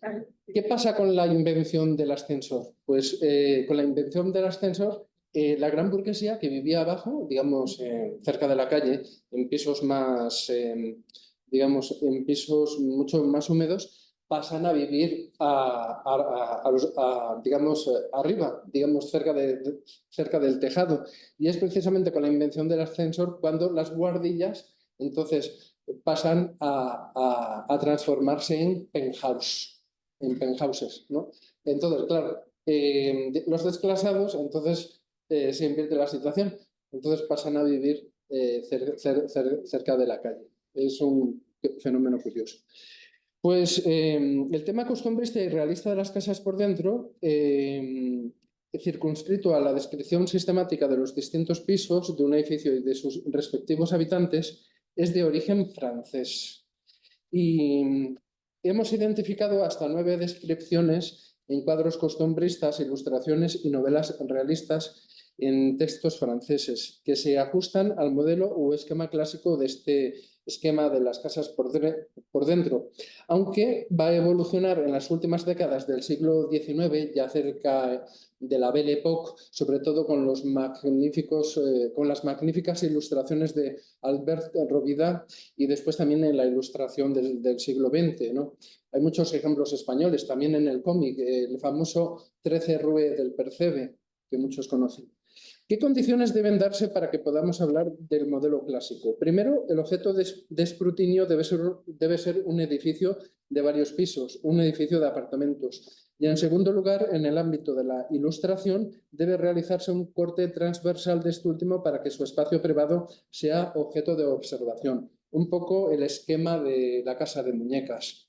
¿qué pasa con la invención del ascensor? Pues con la invención del ascensor, la gran burguesía que vivía abajo, digamos, cerca de la calle, en pisos más, digamos, en pisos mucho más húmedos, pasan a vivir digamos, arriba, digamos, cerca del tejado. Y es precisamente con la invención del ascensor cuando las buhardillas, entonces, pasan a transformarse en penthouses, ¿no? Entonces, claro, los desclasados, entonces, se invierte la situación. Entonces pasan a vivir cerca de la calle. Es un fenómeno curioso. Pues el tema costumbrista y realista de las casas por dentro, circunscrito a la descripción sistemática de los distintos pisos de un edificio y de sus respectivos habitantes, es de origen francés. Y hemos identificado hasta 9 descripciones en cuadros costumbristas, ilustraciones y novelas realistas en textos franceses, que se ajustan al modelo o esquema clásico de este esquema de las casas por dentro, aunque va a evolucionar en las últimas décadas del siglo XIX, ya cerca de la Belle Époque, sobre todo con las magníficas ilustraciones de Albert Robida y después también en la ilustración del siglo XX, ¿no? Hay muchos ejemplos españoles, también en el cómic, el famoso 13 Rue del Percebe, que muchos conocen. ¿Qué condiciones deben darse para que podamos hablar del modelo clásico? Primero, el objeto de escrutinio debe ser un edificio de varios pisos, un edificio de apartamentos. Y en segundo lugar, en el ámbito de la ilustración, debe realizarse un corte transversal de este último para que su espacio privado sea objeto de observación. Un poco el esquema de la casa de muñecas.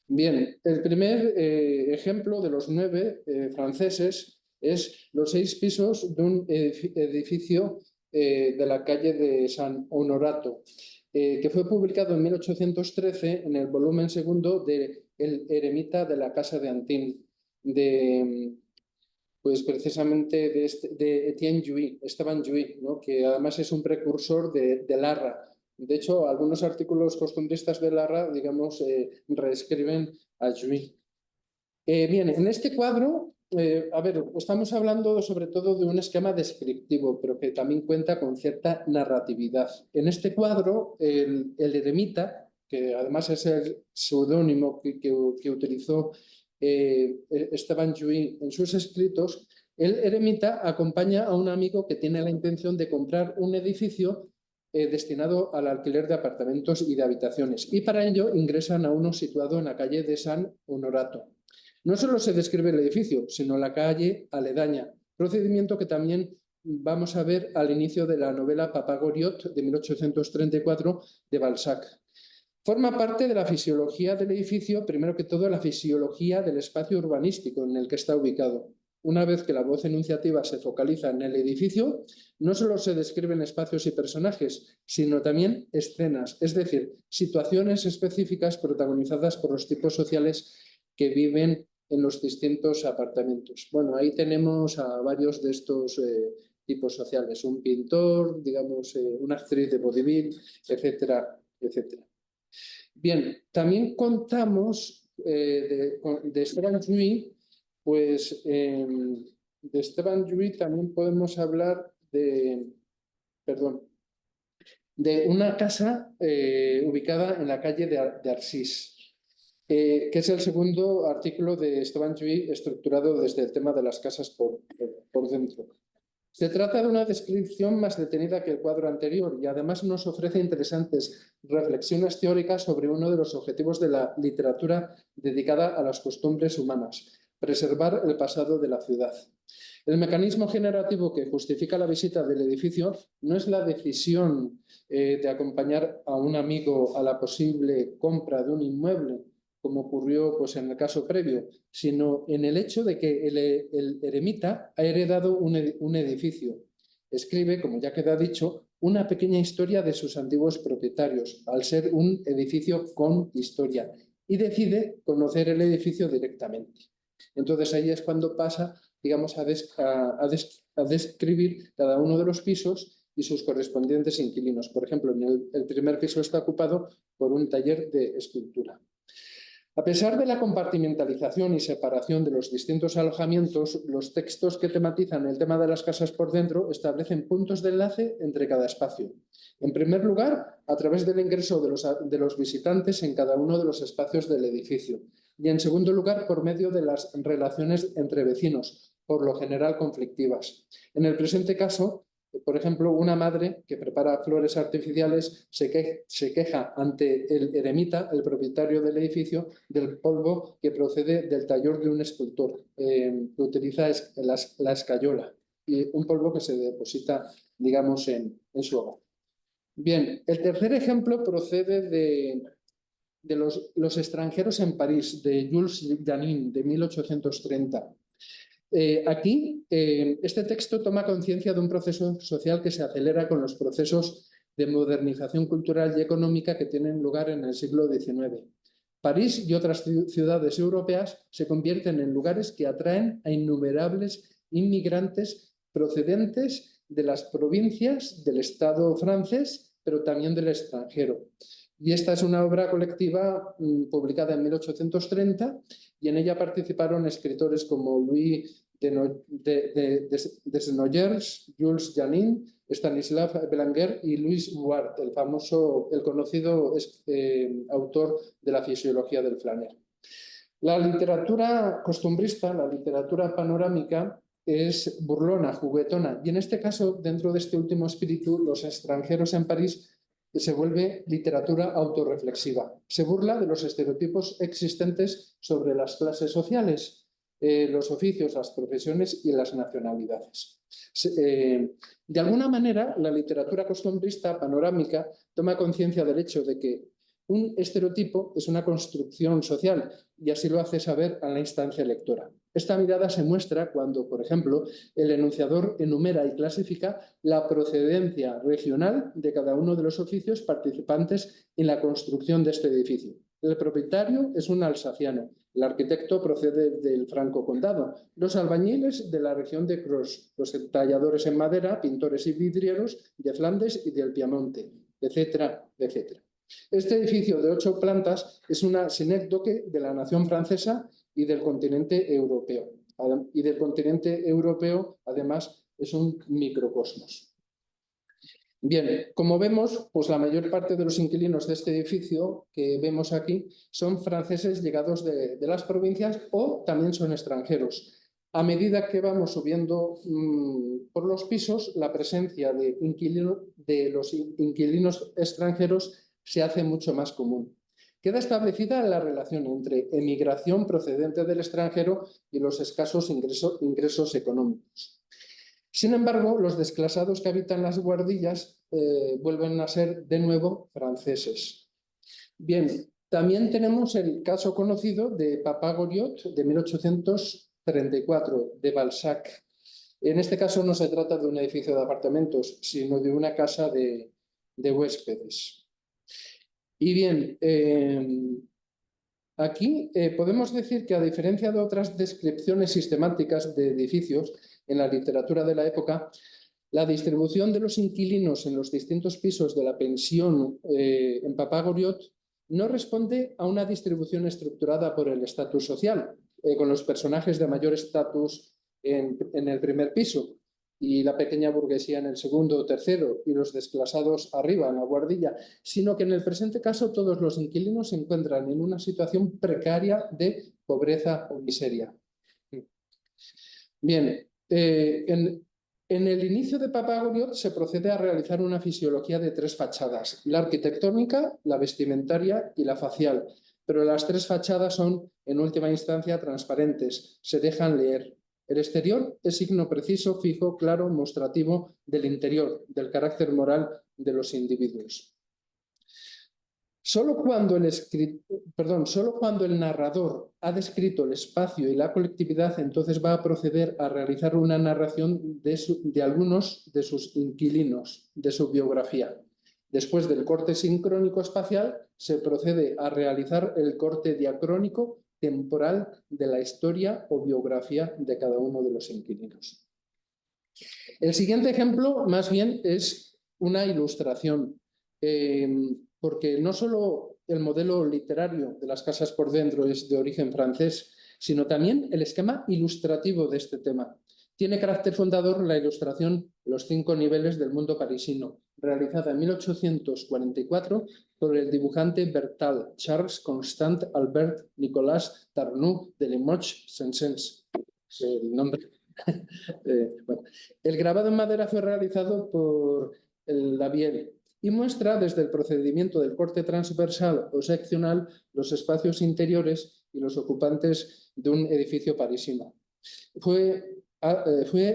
Bien, el primer ejemplo de los 9 franceses es los 6 pisos de un edificio de la calle de San Honorato, que fue publicado en 1813 en el volumen segundo de El eremita de la casa de Antin, pues precisamente de Etienne Jouy, Esteban Jouy, ¿no? Que además es un precursor de Larra. De hecho, algunos artículos costumbristas de Larra, digamos, reescriben a Jouy. Bien, en este cuadro, a ver, estamos hablando sobre todo de un esquema descriptivo, pero que también cuenta con cierta narratividad. En este cuadro, el eremita, que además es el seudónimo que utilizó Esteban Jouy en sus escritos, el eremita acompaña a un amigo que tiene la intención de comprar un edificio destinado al alquiler de apartamentos y de habitaciones, y para ello ingresan a uno situado en la calle de San Honorato. No solo se describe el edificio, sino la calle aledaña, procedimiento que también vamos a ver al inicio de la novela Papa Goriot de 1834 de Balzac. Forma parte de la fisiología del edificio, primero que todo la fisiología del espacio urbanístico en el que está ubicado. Una vez que la voz enunciativa se focaliza en el edificio, no solo se describen espacios y personajes, sino también escenas, es decir, situaciones específicas protagonizadas por los tipos sociales que viven en los distintos apartamentos. Bueno, ahí tenemos a varios de estos tipos sociales, un pintor, digamos, una actriz de vodevil, etcétera, etcétera. Bien, también contamos de Esteban Jouy, pues de Esteban Jouy también podemos hablar de una casa ubicada en la calle de Arsís, que es el segundo artículo de Esteban Jouy estructurado desde el tema de las casas por dentro. Se trata de una descripción más detenida que el cuadro anterior y además nos ofrece interesantes reflexiones teóricas sobre uno de los objetivos de la literatura dedicada a las costumbres humanas, preservar el pasado de la ciudad. El mecanismo generativo que justifica la visita del edificio no es la decisión de acompañar a un amigo a la posible compra de un inmueble, como ocurrió pues, en el caso previo, sino en el hecho de que el eremita ha heredado un edificio. Escribe, como ya queda dicho, una pequeña historia de sus antiguos propietarios, al ser un edificio con historia, y decide conocer el edificio directamente. Entonces ahí es cuando pasa, digamos, a describir cada uno de los pisos y sus correspondientes inquilinos. Por ejemplo, el primer piso está ocupado por un taller de escultura. A pesar de la compartimentalización y separación de los distintos alojamientos, los textos que tematizan el tema de las casas por dentro establecen puntos de enlace entre cada espacio. En primer lugar, a través del ingreso de los visitantes en cada uno de los espacios del edificio. Y en segundo lugar, por medio de las relaciones entre vecinos, por lo general conflictivas. En el presente caso, por ejemplo, una madre que prepara flores artificiales se queja ante el eremita, el propietario del edificio, del polvo que procede del taller de un escultor, que utiliza la escayola, y un polvo que se deposita, digamos, en su hogar. Bien, el tercer ejemplo procede de los extranjeros en París, de Jules Janin, de 1830. Aquí, este texto toma conciencia de un proceso social que se acelera con los procesos de modernización cultural y económica que tienen lugar en el siglo XIX. París y otras ciudades europeas se convierten en lugares que atraen a innumerables inmigrantes procedentes de las provincias del Estado francés, pero también del extranjero. Y esta es una obra colectiva publicada en 1830 y en ella participaron escritores como Louis Desnoyers, Jules Janin, Stanislas Belanger y Louis Ward, el conocido autor de la fisiología del flaner. La literatura costumbrista, la literatura panorámica, es burlona, juguetona, y en este caso, dentro de este último espíritu, Los extranjeros en París se vuelve literatura autorreflexiva. Se burla de los estereotipos existentes sobre las clases sociales, los oficios, las profesiones y las nacionalidades. De alguna manera, la literatura costumbrista panorámica toma conciencia del hecho de que un estereotipo es una construcción social y así lo hace saber a la instancia lectora. Esta mirada se muestra cuando, por ejemplo, el enunciador enumera y clasifica la procedencia regional de cada uno de los oficios participantes en la construcción de este edificio. El propietario es un alsaciano, el arquitecto procede del Franco Condado, los albañiles de la región de Creuse, los talladores en madera, pintores y vidrieros de Flandes y del Piamonte, etcétera, etcétera. Este edificio de 8 plantas es una sinécdoque de la nación francesa y del continente europeo. Y del continente europeo, además, es un microcosmos. Bien, como vemos, pues la mayor parte de los inquilinos de este edificio que vemos aquí son franceses llegados de las provincias o también son extranjeros. A medida que vamos subiendo por los pisos, la presencia de los inquilinos extranjeros se hace mucho más común. Queda establecida la relación entre emigración procedente del extranjero y los escasos ingresos económicos. Sin embargo, los desclasados que habitan las buhardillas vuelven a ser de nuevo franceses. Bien, también tenemos el caso conocido de Papa Goriot de 1834, de Balzac. En este caso no se trata de un edificio de apartamentos, sino de una casa de huéspedes. Y bien, aquí podemos decir que a diferencia de otras descripciones sistemáticas de edificios en la literatura de la época, la distribución de los inquilinos en los distintos pisos de la pensión en Papa Goriot no responde a una distribución estructurada por el estatus social, con los personajes de mayor estatus en el primer piso y la pequeña burguesía en el segundo o tercero y los desclasados arriba en la buhardilla, sino que en el presente caso todos los inquilinos se encuentran en una situación precaria de pobreza o miseria. Bien, en el inicio de Papa Goriot se procede a realizar una fisiología de 3 fachadas, la arquitectónica, la vestimentaria y la facial, pero las 3 fachadas son, en última instancia, transparentes, se dejan leer. El exterior es signo preciso, fijo, claro, mostrativo del interior, del carácter moral de los individuos. Solo cuando el narrador ha descrito el espacio y la colectividad, entonces va a proceder a realizar una narración de algunos de sus inquilinos, de su biografía. Después del corte sincrónico espacial, se procede a realizar el corte diacrónico temporal de la historia o biografía de cada uno de los inquilinos. El siguiente ejemplo, más bien, es una ilustración, porque no solo el modelo literario de las casas por dentro es de origen francés, sino también el esquema ilustrativo de este tema. Tiene carácter fundador la ilustración Los 5 niveles del mundo parisino, realizada en 1844 por el dibujante Bertal, Charles Constant Albert Nicolas Tarnoux de Limoges, Sensens. El nombre. Bueno. El grabado en madera fue realizado por Labiel y muestra desde el procedimiento del corte transversal o seccional los espacios interiores y los ocupantes de un edificio parisino. Fue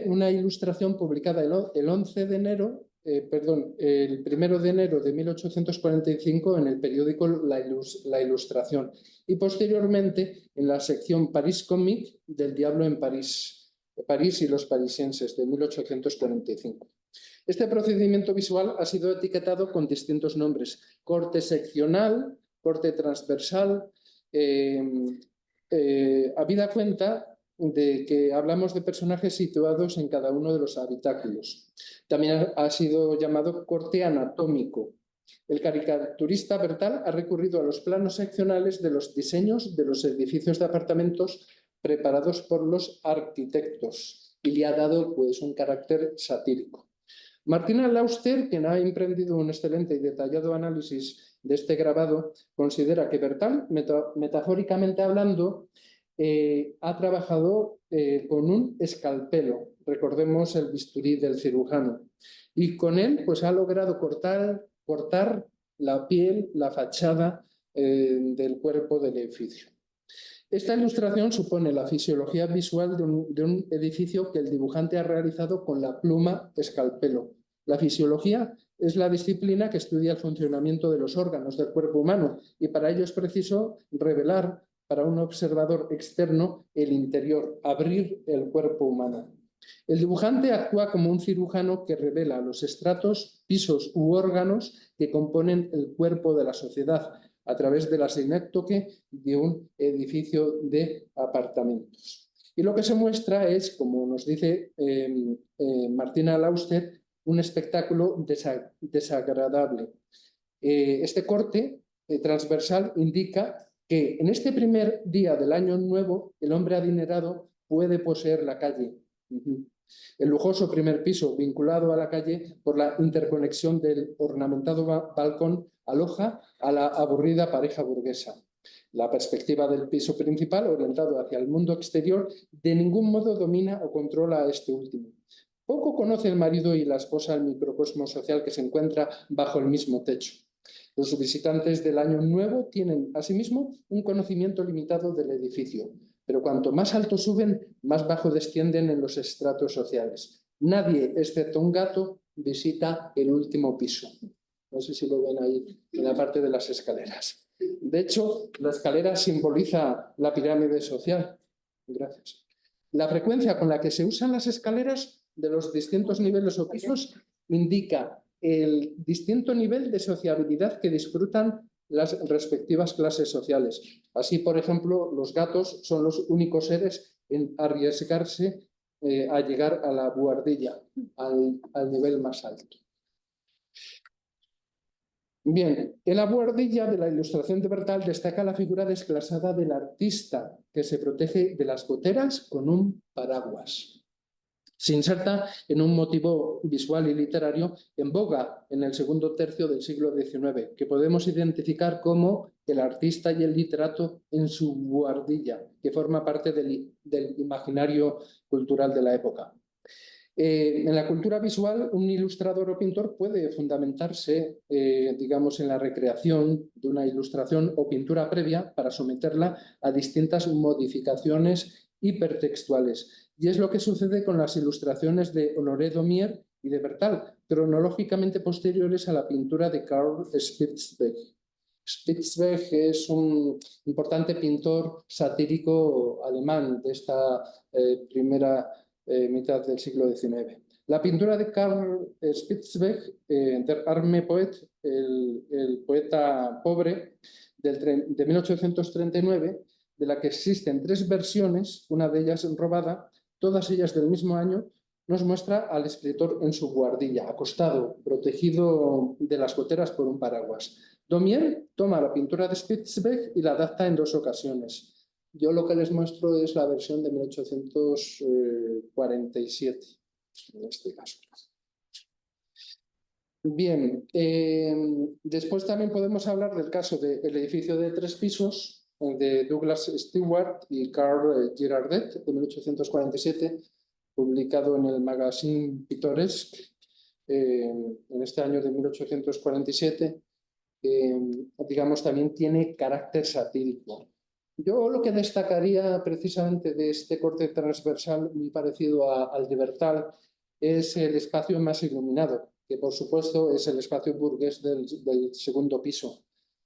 una ilustración publicada el 1 de enero de 1845 en el periódico La Ilustración y posteriormente en la sección Paris Comique del Diablo en París y los parisienses de 1845. Este procedimiento visual ha sido etiquetado con distintos nombres: corte seccional, corte transversal, habida cuenta de que hablamos de personajes situados en cada uno de los habitáculos. También ha sido llamado corte anatómico. El caricaturista Bertal ha recurrido a los planos seccionales de los diseños de los edificios de apartamentos preparados por los arquitectos y le ha dado pues, un carácter satírico. Martina Lauster, quien ha emprendido un excelente y detallado análisis de este grabado, considera que Bertal, metafóricamente hablando, ha trabajado con un escalpelo, recordemos el bisturí del cirujano, y con él pues, ha logrado cortar la piel, la fachada del cuerpo del edificio. Esta ilustración supone la fisiología visual de un edificio que el dibujante ha realizado con la pluma escalpelo. La fisiología es la disciplina que estudia el funcionamiento de los órganos del cuerpo humano y para ello es preciso revelar para un observador externo el interior, abrir el cuerpo humano. El dibujante actúa como un cirujano que revela los estratos, pisos u órganos que componen el cuerpo de la sociedad a través de la sinécdoque de un edificio de apartamentos. Y lo que se muestra es, como nos dice Martina Lauster, un espectáculo desagradable. Este corte transversal indica que en este primer día del año nuevo el hombre adinerado puede poseer la calle. El lujoso primer piso vinculado a la calle por la interconexión del ornamentado balcón aloja a la aburrida pareja burguesa. La perspectiva del piso principal, orientado hacia el mundo exterior, de ningún modo domina o controla a este último. Poco conoce el marido y la esposa el microcosmos social que se encuentra bajo el mismo techo. Los visitantes del año nuevo tienen, asimismo, un conocimiento limitado del edificio, pero cuanto más alto suben, más bajo descienden en los estratos sociales. Nadie, excepto un gato, visita el último piso. No sé si lo ven ahí en la parte de las escaleras. De hecho, la escalera simboliza la pirámide social. Gracias. La frecuencia con la que se usan las escaleras de los distintos niveles o pisos indica el distinto nivel de sociabilidad que disfrutan las respectivas clases sociales. Así, por ejemplo, los gatos son los únicos seres en arriesgarse a llegar a la buhardilla, al nivel más alto. Bien, en la buhardilla de la ilustración de Bertal destaca la figura desclasada del artista que se protege de las goteras con un paraguas. Se inserta en un motivo visual y literario en boga en el segundo tercio del siglo XIX, que podemos identificar como el artista y el literato en su buhardilla, que forma parte del imaginario cultural de la época. En la cultura visual, un ilustrador o pintor puede fundamentarse, digamos, en la recreación de una ilustración o pintura previa para someterla a distintas modificaciones hipertextuales. Y es lo que sucede con las ilustraciones de Honoré Daumier y de Bertal, cronológicamente posteriores a la pintura de Karl Spitzweg. Spitzweg es un importante pintor satírico alemán de esta primera mitad del siglo XIX. La pintura de Karl Spitzweg, Der arme Poet, el poeta pobre, de 1839, de la que existen 3 versiones, una de ellas robada, todas ellas del mismo año, nos muestra al escritor en su buhardilla, acostado, protegido de las goteras por un paraguas. Daumier toma la pintura de Spitzberg y la adapta en 2 ocasiones. Yo lo que les muestro es la versión de 1847, en este caso. Bien, después también podemos hablar del caso del edificio de 3 pisos de Douglas Stewart y Carl Girardet de 1847, publicado en el Magazine Pittoresque en este año de 1847. Digamos, también tiene carácter satírico. Yo lo que destacaría precisamente de este corte transversal muy parecido al de Bertal es el espacio más iluminado, que por supuesto es el espacio burgués del segundo piso.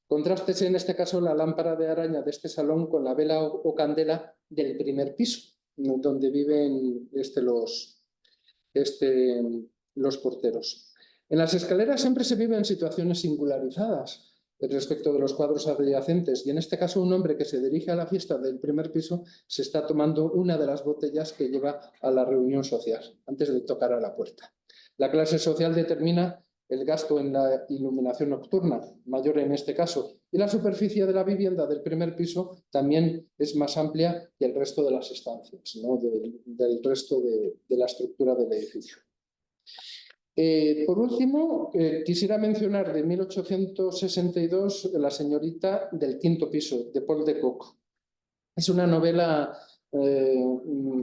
Contrástese en este caso la lámpara de araña de este salón con la vela o candela del primer piso, donde viven los porteros. En las escaleras siempre se viven situaciones singularizadas respecto de los cuadros adyacentes, y en este caso un hombre que se dirige a la fiesta del primer piso se está tomando una de las botellas que lleva a la reunión social antes de tocar a la puerta. La clase social determina el gasto en la iluminación nocturna, mayor en este caso, y la superficie de la vivienda del primer piso también es más amplia que el resto de las estancias, ¿no? del resto de la estructura del edificio. Por último, quisiera mencionar de 1862 La señorita del quinto piso, de Paul de Kock. Es una novela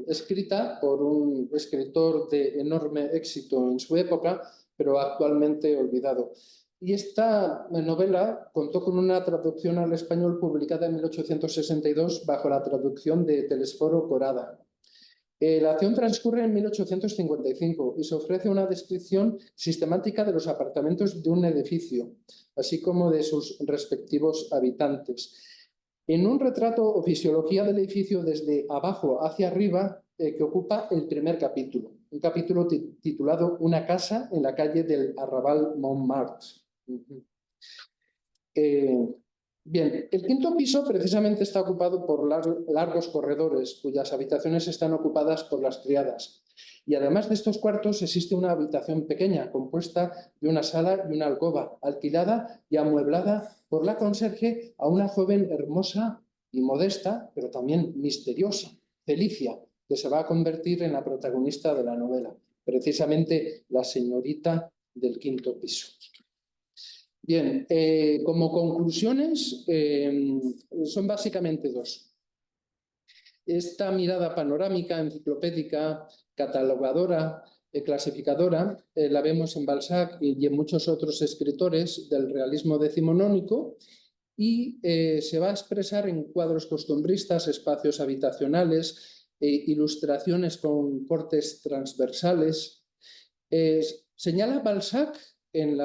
escrita por un escritor de enorme éxito en su época, pero actualmente olvidado. Y esta novela contó con una traducción al español publicada en 1862 bajo la traducción de Telesforo Corada. La acción transcurre en 1855 y se ofrece una descripción sistemática de los apartamentos de un edificio, así como de sus respectivos habitantes. En un retrato o fisiología del edificio desde abajo hacia arriba que ocupa el primer capítulo, un capítulo titulado Una casa en la calle del Arrabal Montmartre. Bien, el quinto piso precisamente está ocupado por largos corredores cuyas habitaciones están ocupadas por las criadas. Y además de estos cuartos existe una habitación pequeña compuesta de una sala y una alcoba, alquilada y amueblada por la conserje a una joven hermosa y modesta, pero también misteriosa, Felicia, que se va a convertir en la protagonista de la novela, precisamente la señorita del quinto piso. Bien, como conclusiones son básicamente 2. Esta mirada panorámica, enciclopédica, catalogadora, clasificadora, la vemos en Balzac y en muchos otros escritores del realismo decimonónico y se va a expresar en cuadros costumbristas, espacios habitacionales, ilustraciones con cortes transversales. Señala Balzac en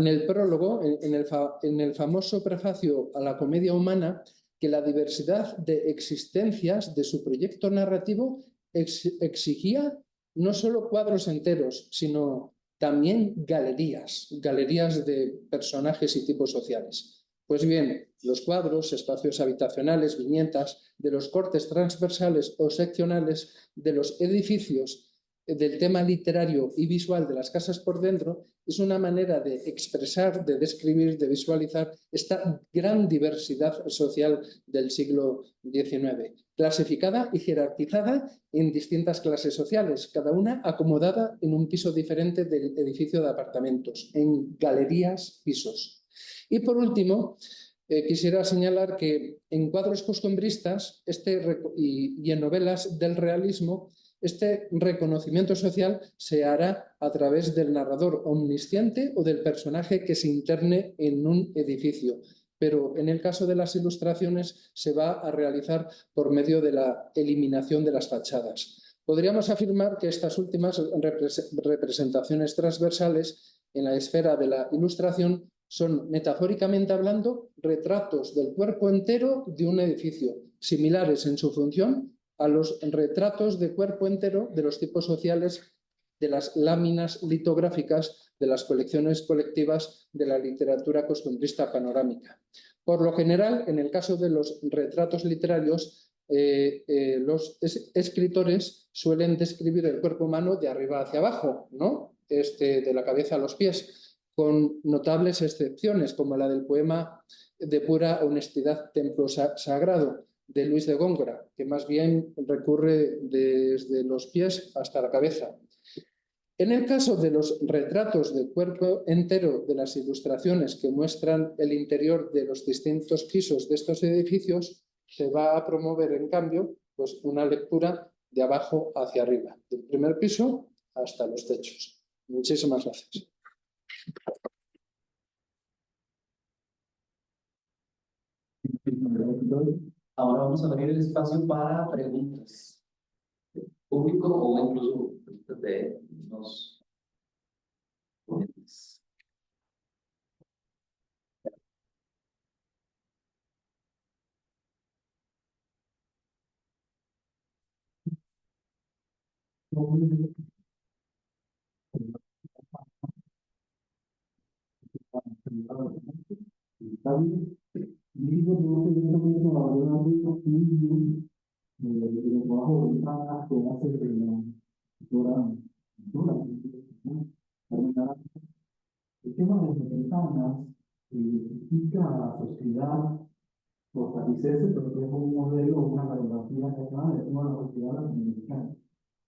el prólogo, en el famoso prefacio a la Comedia Humana, que la diversidad de existencias de su proyecto narrativo exigía no solo cuadros enteros, sino también galerías de personajes y tipos sociales. Pues bien, los cuadros, espacios habitacionales, viñetas, de los cortes transversales o seccionales de los edificios, del tema literario y visual de las casas por dentro, es una manera de expresar, de describir, de visualizar esta gran diversidad social del siglo XIX, clasificada y jerarquizada en distintas clases sociales, cada una acomodada en un piso diferente del edificio de apartamentos, en galerías, pisos. Y por último, quisiera señalar que en cuadros costumbristas y en novelas del realismo, este reconocimiento social se hará a través del narrador omnisciente o del personaje que se interne en un edificio. Pero en el caso de las ilustraciones se va a realizar por medio de la eliminación de las fachadas. Podríamos afirmar que estas últimas representaciones transversales en la esfera de la ilustración son, metafóricamente hablando, retratos del cuerpo entero de un edificio, similares en su función a los retratos de cuerpo entero de los tipos sociales de las láminas litográficas de las colecciones colectivas de la literatura costumbrista panorámica. Por lo general, en el caso de los retratos literarios, los escritores suelen describir el cuerpo humano de arriba hacia abajo, ¿no? De la cabeza a los pies, con notables excepciones, como la del poema de pura honestidad Templo Sagrado, de Luis de Góngora, que más bien recurre desde los pies hasta la cabeza. En el caso de los retratos de cuerpo entero de las ilustraciones que muestran el interior de los distintos pisos de estos edificios, se va a promover, en cambio, pues una lectura de abajo hacia arriba, del primer piso hasta los techos. Muchísimas gracias. Ahora vamos a abrir el espacio para preguntas. Público o incluso preguntas de los ponentes. El tema de las ventanas identifica a la sociedad costarricense, pero que es un modelo, una radiografía acá de toda la sociedad latinoamericana.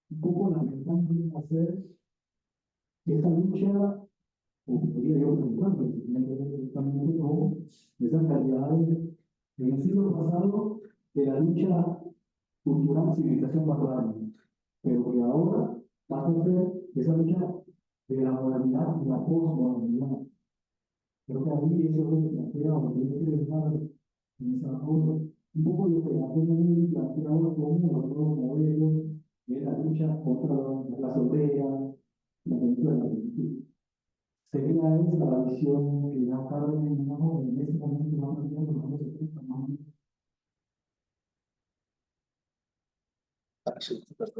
Un poco la ventana viene a ser esa lucha, o podría yo preguntar, que tiene que ver directamente con esas realidades en el siglo pasado de la lucha cultural, civilización barbarie, pero que ahora pasa a ser esa lucha de la modernidad y la posmodernidad. Creo que ahí eso es lo que plantea, o lo que yo quiero dejar en esa foto, un poco lo que Antonio plantea ahora como los nuevos modelos de la lucha contra la clase obrera, la película de la cultura. Sería esa la visión que ya Carmen, ¿no? En este momento va planteando los años 70, más o menos. Muchas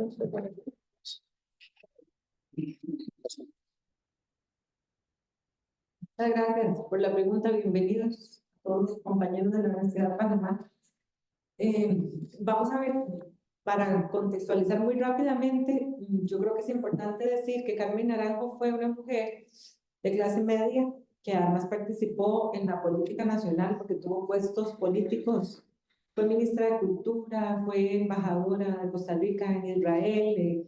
gracias por la pregunta. Bienvenidos a todos los compañeros de la Universidad de Panamá. Vamos a ver, para contextualizar muy rápidamente, yo creo que es importante decir que Carmen Naranjo fue una mujer de clase media que además participó en la política nacional porque tuvo puestos políticos. Fue ministra de Cultura, fue embajadora de Costa Rica en Israel.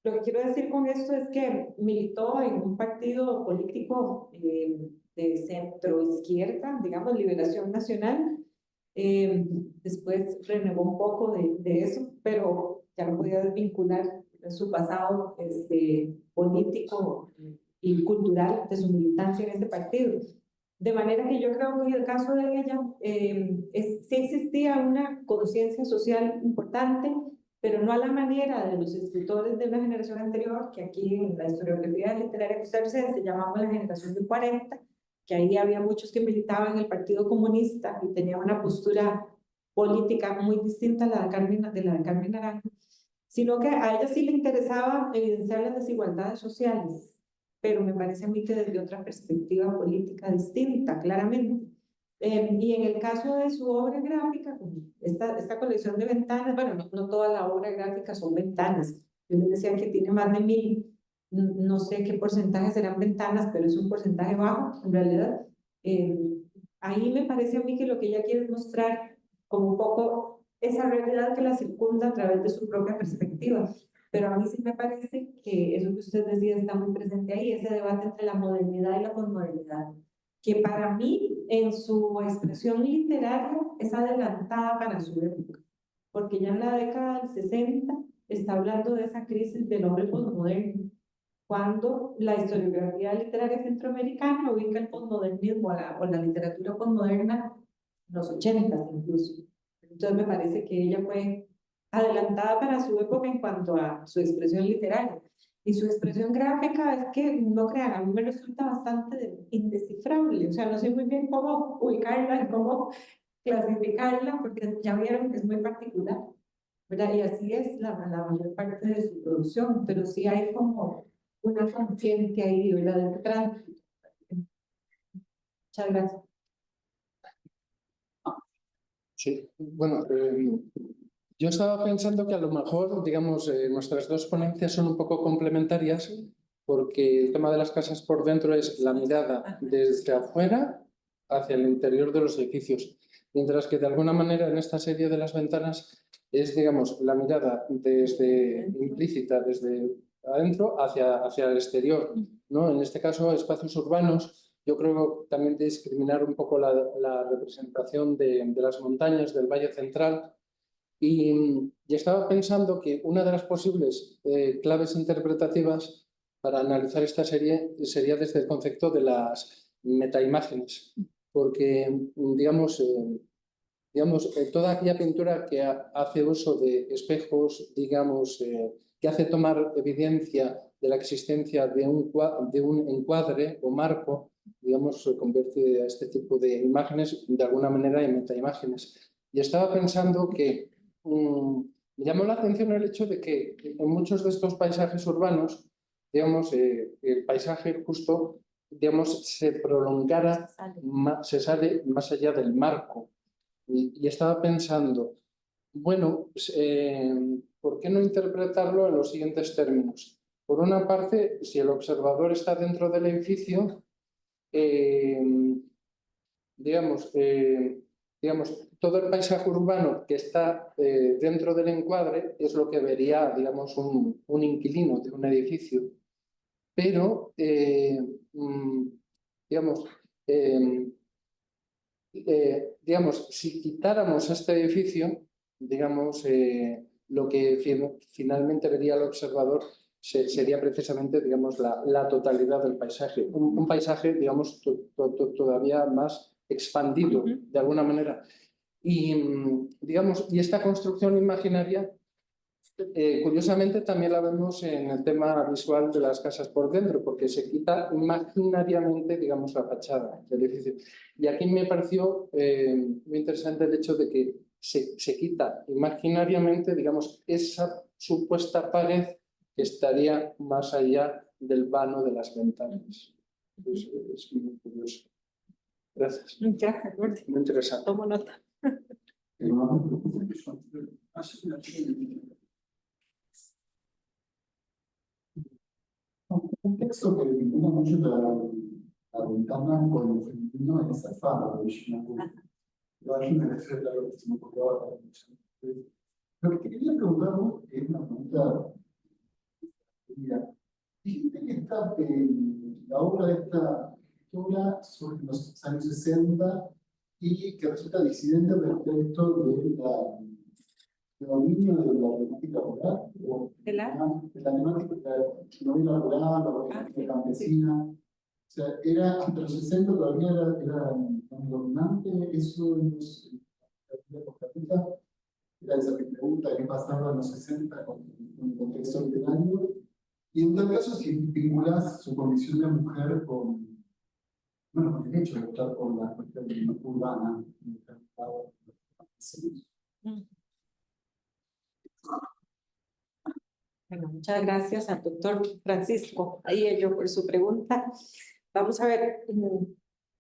Lo que quiero decir con esto es que militó en un partido político de centro izquierda, digamos, Liberación Nacional. Después renegó un poco de eso, pero ya no podía desvincular su pasado político y cultural de su militancia en ese partido. De manera que yo creo que en el caso de ella sí existía una conciencia social importante, pero no a la manera de los escritores de una generación anterior, que aquí en la historiografía literaria costarricense llamamos la generación de 40, que ahí había muchos que militaban en el Partido Comunista y tenían una postura política muy distinta a la de la de Carmen Naranjo, sino que a ella sí le interesaba evidenciar las desigualdades sociales, pero me parece a mí que desde otra perspectiva política distinta, claramente. Y en el caso de su obra gráfica, esta colección de ventanas, bueno, no toda la obra gráfica son ventanas. Yo les decía que tiene más de 1000, no sé qué porcentaje serán ventanas, pero es un porcentaje bajo, en realidad. Ahí me parece a mí que lo que ella quiere es mostrar como un poco esa realidad que la circunda a través de su propia perspectiva. Pero a mí sí me parece que eso que usted decía está muy presente ahí, ese debate entre la modernidad y la posmodernidad, que para mí en su expresión literaria es adelantada para su época, porque ya en la década del 60 está hablando de esa crisis del hombre posmoderno, cuando la historiografía literaria centroamericana ubica el posmodernismo o la literatura posmoderna en los 80 incluso. Entonces me parece que ella fue adelantada para su época en cuanto a su expresión literaria. Y su expresión gráfica es que, no crean, a mí me resulta bastante indescifrable. O sea, no sé muy bien cómo ubicarla y cómo clasificarla, porque ya vieron que es muy particular, ¿verdad? Y así es la mayor parte de su producción, pero sí hay como una conciencia ahí, ¿verdad? Del tránsito. Muchas gracias. Sí, bueno, yo estaba pensando que a lo mejor, digamos, nuestras dos ponencias son un poco complementarias porque el tema de las casas por dentro es la mirada desde afuera hacia el interior de los edificios, mientras que de alguna manera en esta serie de las ventanas es, digamos, la mirada desde implícita, desde adentro hacia el exterior, ¿no? En este caso, espacios urbanos. Yo creo también discriminar un poco la representación de las montañas del Valle Central y estaba pensando que una de las posibles claves interpretativas para analizar esta serie sería desde el concepto de las metaimágenes, porque toda aquella pintura que hace uso de espejos, que hace tomar evidencia de la existencia de un encuadre o marco, se convierte a este tipo de imágenes de alguna manera en metaimágenes. Y estaba pensando que me llamó la atención el hecho de que en muchos de estos paisajes urbanos, el paisaje justo, se prolongara, se sale más allá del marco. Y estaba pensando, bueno, ¿por qué no interpretarlo en los siguientes términos? Por una parte, si el observador está dentro del edificio, todo el paisaje urbano que está dentro del encuadre es lo que vería, un inquilino de un edificio. Pero, si quitáramos este edificio, lo que finalmente vería el observador sería precisamente, la totalidad del paisaje. Un paisaje, todavía más expandido, de alguna manera. Y esta construcción imaginaria, curiosamente, también la vemos en el tema visual de las casas por dentro, porque se quita imaginariamente, la fachada del edificio. Y aquí me pareció muy interesante el hecho de que se quita imaginariamente, esa supuesta pared que estaría más allá del vano de las ventanas. Es muy curioso. Gracias. Muy interesante. Tomo nota. Un texto que vincula mucho la ventana con el femenino es Alfaro, de Shinaguri. Yo aquí me refiero a lo que se me ocurrió ahora. Lo que te quería preguntar es una pregunta. Dijiste que la obra de esta escritora surge en los años 60 y que resulta disidente respecto de dominio de la temática rural, o de la temática de la novela rural, o la temática campesina. O sea, hasta los 60 todavía era dominante eso en la post-capital. Era esa mi pregunta, ¿qué pasaba en los 60 con el contexto literario? Y en todo caso, si vinculas su condición de mujer con el hecho de optar por la cuestión urbana, Bueno, muchas gracias al doctor Francisco Aiello por su pregunta. Vamos a ver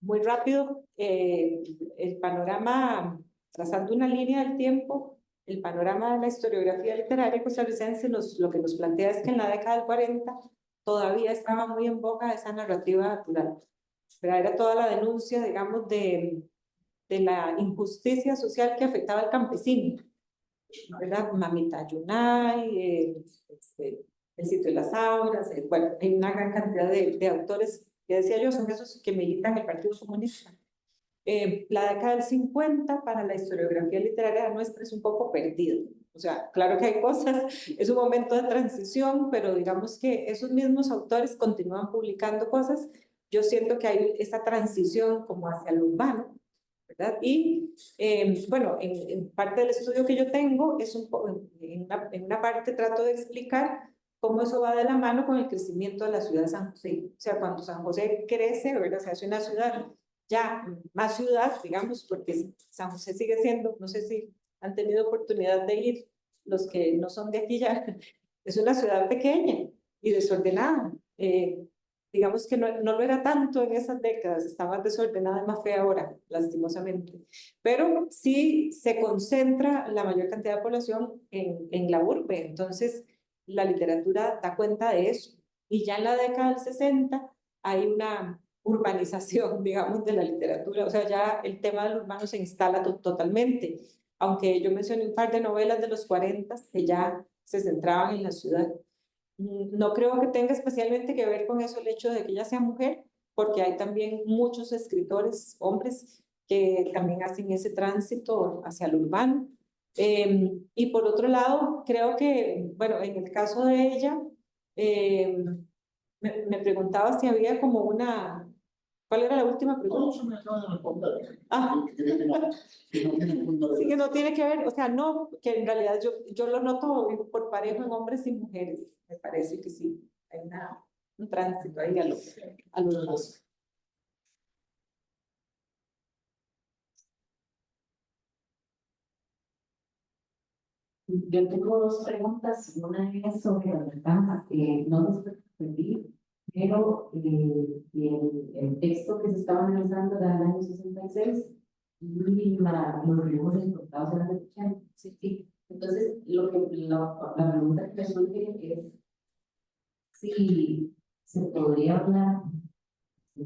muy rápido el panorama, trazando una línea del tiempo, el panorama de la historiografía literaria costarricense lo que nos plantea es que en la década del 40 todavía estaba muy en boga esa narrativa natural. Pero era toda la denuncia, de la injusticia social que afectaba al campesino. ¿Verdad? Mamita Yunay, el sitio de las auras, bueno, hay una gran cantidad de autores que decía yo, son esos que militan el Partido Comunista. La década del 50 para la historiografía literaria nuestra es un poco perdido. O sea, claro que hay cosas, es un momento de transición, pero digamos que esos mismos autores continúan publicando cosas. Yo siento que hay esta transición como hacia lo urbano, ¿verdad? Y bueno, en parte del estudio que yo tengo, en una parte trato de explicar cómo eso va de la mano con el crecimiento de la ciudad de San José. O sea, cuando San José crece, ¿verdad? Se hace una ciudad ya más ciudad, digamos, porque San José sigue siendo, no sé si han tenido oportunidad de ir, los que no son de aquí ya, es una ciudad pequeña y desordenada. digamos que no lo era tanto en esas décadas, está más desordenada y más fea ahora, lastimosamente. Pero sí se concentra la mayor cantidad de población en la urbe, entonces la literatura da cuenta de eso. Y ya en la década del 60 hay una urbanización, digamos, de la literatura, o sea, ya el tema del urbano se instala totalmente, aunque yo mencioné un par de novelas de los 40 que ya se centraban en la ciudad. No creo que tenga especialmente que ver con eso el hecho de que ella sea mujer, porque hay también muchos escritores, hombres, que también hacen ese tránsito hacia lo urbano. Y por otro lado, creo que, bueno, en el caso de ella, me preguntaba si había como una... ¿Cuál era la última pregunta? No, se me acaba de responder. Ah. Que no tiene ninguna Sí, que no tiene que ver, o sea, no, que en realidad yo lo noto por parejo en hombres y mujeres, me parece que sí, hay un tránsito ahí a los dos. Yo tengo dos preguntas, una es sobre la ventaja, no les respondí, pero el texto que se estaba analizando era del año 66 y los dibujos encontrados eran de 80. Sí, sí. Entonces, la pregunta que me surge es si se podría hablar de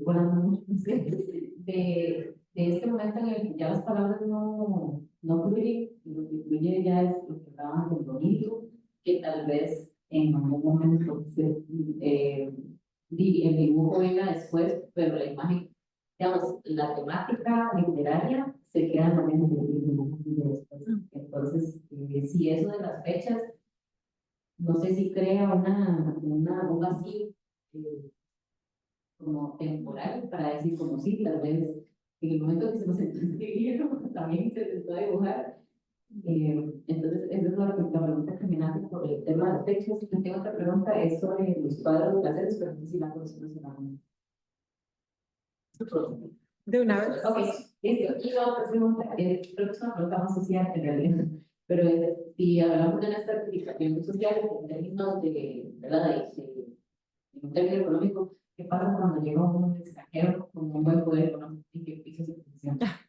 este momento en el que ya las palabras no fluyen, y lo que fluye ya es lo que hablaban del bonito, que tal vez en algún momento el dibujo venga después, pero la imagen, digamos, la temática literaria se queda en la mente del dibujo viene después. Entonces, si eso de las fechas, no sé si crea un vacío como temporal para decir como sí, tal vez en el momento que se nos sentó a escribir, también se sentó a dibujar. Entonces, esa es la pregunta que me nace por el tema de las fechas. Y tengo otra pregunta, es sobre los cuadros placeres, pero no sé si la conocemos en la mano. De una vez. Ok, y la otra pregunta, creo que es una pregunta más social en realidad, pero es, si hablamos de una estratificación social en términos ¿verdad? En un término económico, ¿qué pasa cuando llega un extranjero con un buen poder económico y que piso se funciona?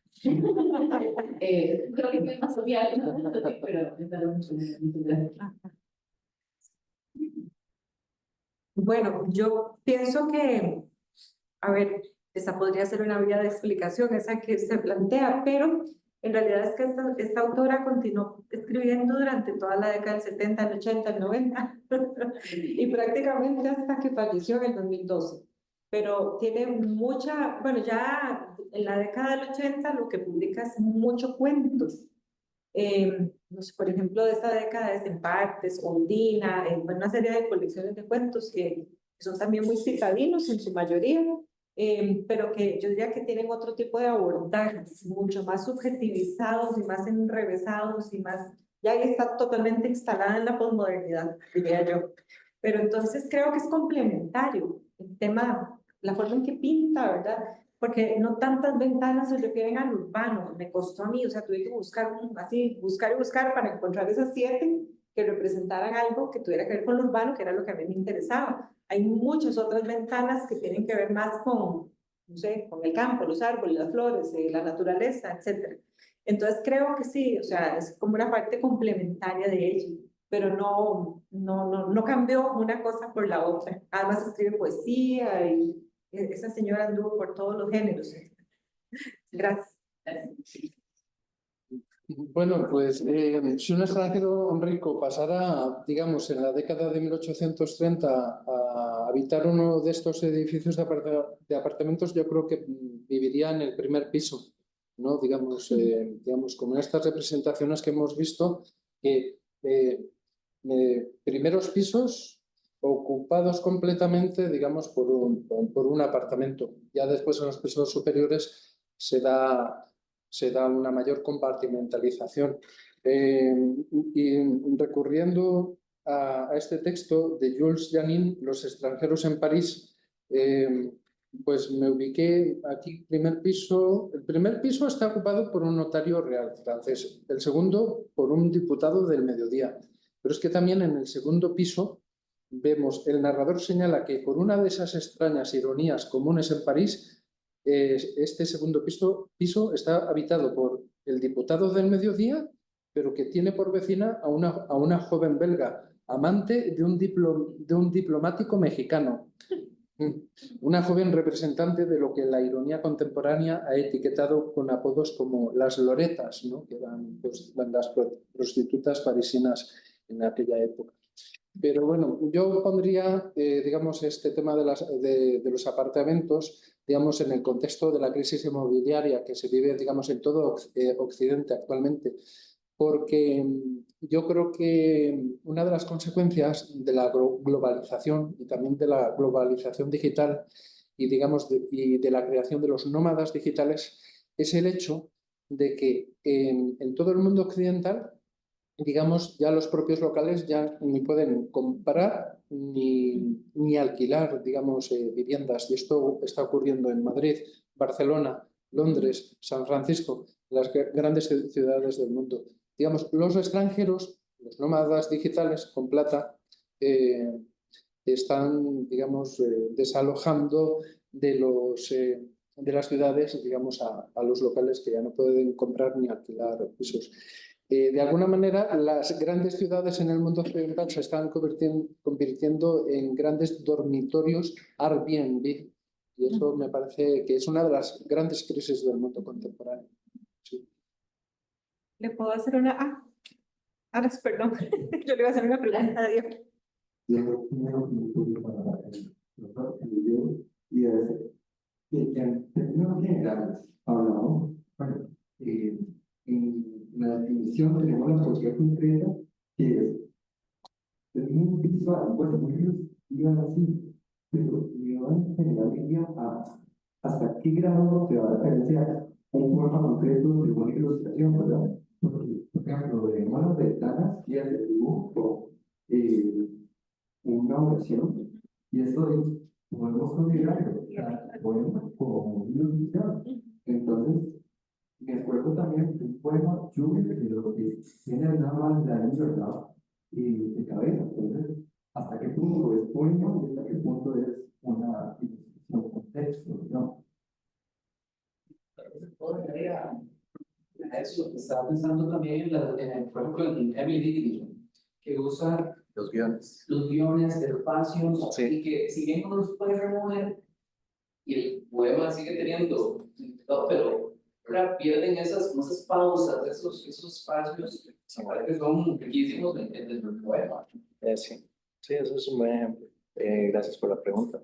Creo que es más social, ¿no? Pero es algo mucho gracias. Bueno, yo pienso que, a ver, esa podría ser una vía de explicación, esa que se plantea, pero en realidad es que esta autora continuó escribiendo durante toda la década del 70, el 80, el 90, y prácticamente hasta que falleció en el 2012. Pero tiene mucha, bueno, ya en la década del 80 lo que publica es muchos cuentos. No sé, por ejemplo, de esta década es En Partes, Ondina, una serie de colecciones de cuentos que son también muy citadinos en su mayoría, pero que yo diría que tienen otro tipo de abordajes, mucho más subjetivizados y más enrevesados y más, ya está totalmente instalada en la posmodernidad, diría yo. Pero entonces creo que es complementario el tema, la forma en que pinta, ¿verdad? Porque no tantas ventanas se refieren al urbano, me costó a mí, o sea, tuve que buscar así, buscar y buscar para encontrar esas 7 que representaran algo que tuviera que ver con lo urbano, que era lo que a mí me interesaba. Hay muchas otras ventanas que tienen que ver más con, no sé, con el campo, los árboles, las flores, la naturaleza, etc. Entonces creo que sí, o sea, es como una parte complementaria de ello, pero no cambió una cosa por la otra. Además escribe poesía y esa señora anduvo por todos los géneros. Gracias. Bueno, pues si un extranjero rico pasara, digamos, en la década de 1830 a habitar uno de estos edificios de apartamentos, yo creo que viviría en el primer piso, ¿no? Digamos, como estas representaciones que hemos visto, que primeros pisos ocupados completamente, digamos, por un apartamento. Ya después en los pisos superiores se da una mayor compartimentalización. Y recurriendo a este texto de Jules Janin, Los extranjeros en París, pues me ubiqué aquí, primer piso. El primer piso está ocupado por un notario real francés, el segundo por un diputado del Mediodía. Pero es que también en el segundo piso vemos, el narrador señala que por una de esas extrañas ironías comunes en París, este segundo piso está habitado por el diputado del mediodía, pero que tiene por vecina a una joven belga, amante de un diplomático mexicano. Una joven representante de lo que la ironía contemporánea ha etiquetado con apodos como las loretas, ¿no? Que eran pues, las prostitutas parisinas en aquella época. Pero bueno, yo pondría, digamos, este tema de los apartamentos, digamos, en el contexto de la crisis inmobiliaria que se vive, digamos, en todo Occidente actualmente, porque yo creo que una de las consecuencias de la globalización y también de la globalización digital y, digamos, de la creación de los nómadas digitales es el hecho de que en todo el mundo occidental, digamos, ya los propios locales ya ni pueden comprar ni alquilar, digamos, viviendas. Y esto está ocurriendo en Madrid, Barcelona, Londres, San Francisco, las grandes ciudades del mundo. Digamos, los extranjeros, los nómadas digitales con plata, están, digamos, desalojando de las ciudades, digamos, a los locales que ya no pueden comprar ni alquilar pisos. De alguna manera, las grandes ciudades en el mundo occidental se están convirtiendo en grandes dormitorios Airbnb. Y eso me parece que es una de las grandes crisis del mundo contemporáneo. Sí. ¿Le puedo hacer una? Ahora, perdón, yo le voy a hacer una pregunta a Diego. Yo primero para el doctor y es que en términos generales hablamos, bueno, en la definición tenemos la sociedad concreta que es muy visual, bueno, muy visual así, pero yo en general diría hasta qué grado se va a diferenciar un forma concreto de una ilustración, ¿verdad? Porque, por ejemplo, vemos las ventanas y el dibujo una oración y esto podemos considerarlo, podemos como ilustración. Entonces, me acuerdo también de un poema lluvia de lo que tiene nada más la libertad de cabeza. Entonces, ¿hasta qué punto es poema y hasta qué punto es una ilustración, contexto, ¿no? Eso, estaba pensando también por ejemplo, en Emily Dickinson, que usa Los guiones. los guiones, espacios, Sí. y que si bien uno los puede remover, y el poema sigue teniendo significado, pero ¿verdad? Pierden esas pausas, esos espacios, me parece que son riquísimos en el poema. Sí. Sí, eso es un buen ejemplo. Gracias por la pregunta.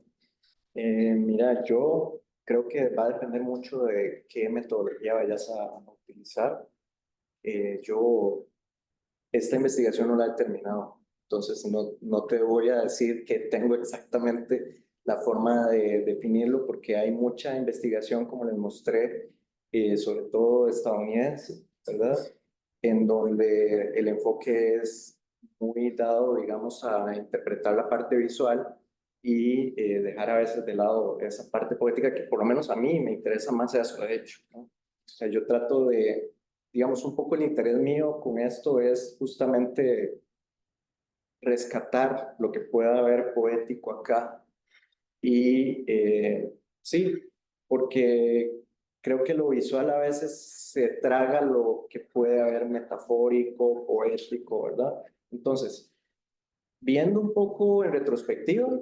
Mira, yo creo que va a depender mucho de qué metodología vayas a utilizar. Yo esta investigación no la he terminado, entonces no te voy a decir que tengo exactamente la forma de definirlo porque hay mucha investigación, como les mostré, sobre todo estadounidense, ¿verdad? En donde el enfoque es muy dado, digamos, a interpretar la parte visual y dejar a veces de lado esa parte poética que por lo menos a mí me interesa más eso, de hecho, ¿no? O sea, yo trato de, digamos, un poco el interés mío con esto es justamente rescatar lo que pueda haber poético acá. Y sí, porque creo que lo visual a veces se traga lo que puede haber metafórico, poético, ¿verdad? Entonces, viendo un poco en retrospectiva,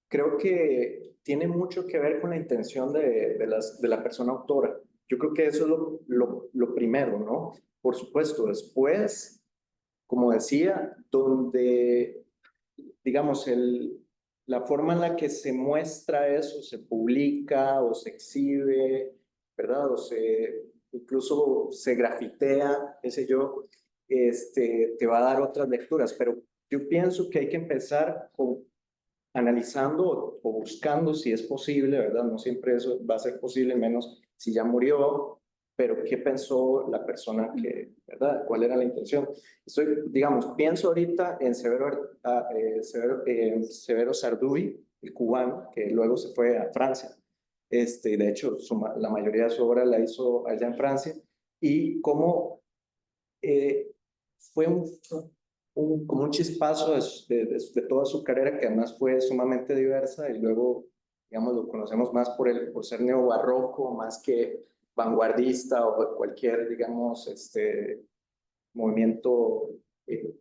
creo que tiene mucho que ver con la intención de la persona autora. Yo creo que eso es lo primero, ¿no? Por supuesto, después, como decía, donde, digamos, la forma en la que se muestra eso, se publica o se exhibe, ¿verdad? Incluso se grafitea, qué sé yo, te va a dar otras lecturas, pero yo pienso que hay que empezar analizando o buscando si es posible, ¿verdad? No siempre eso va a ser posible, menos si ya murió, pero ¿qué pensó la persona ¿verdad? ¿Cuál era la intención? Digamos, pienso ahorita en Severo Sarduy, el cubano, que luego se fue a Francia. De hecho, la mayoría de su obra la hizo allá en Francia, y cómo fue como un chispazo de toda su carrera, que además fue sumamente diversa, y luego, digamos, lo conocemos más por ser neobarroco, más que vanguardista o cualquier, digamos, movimiento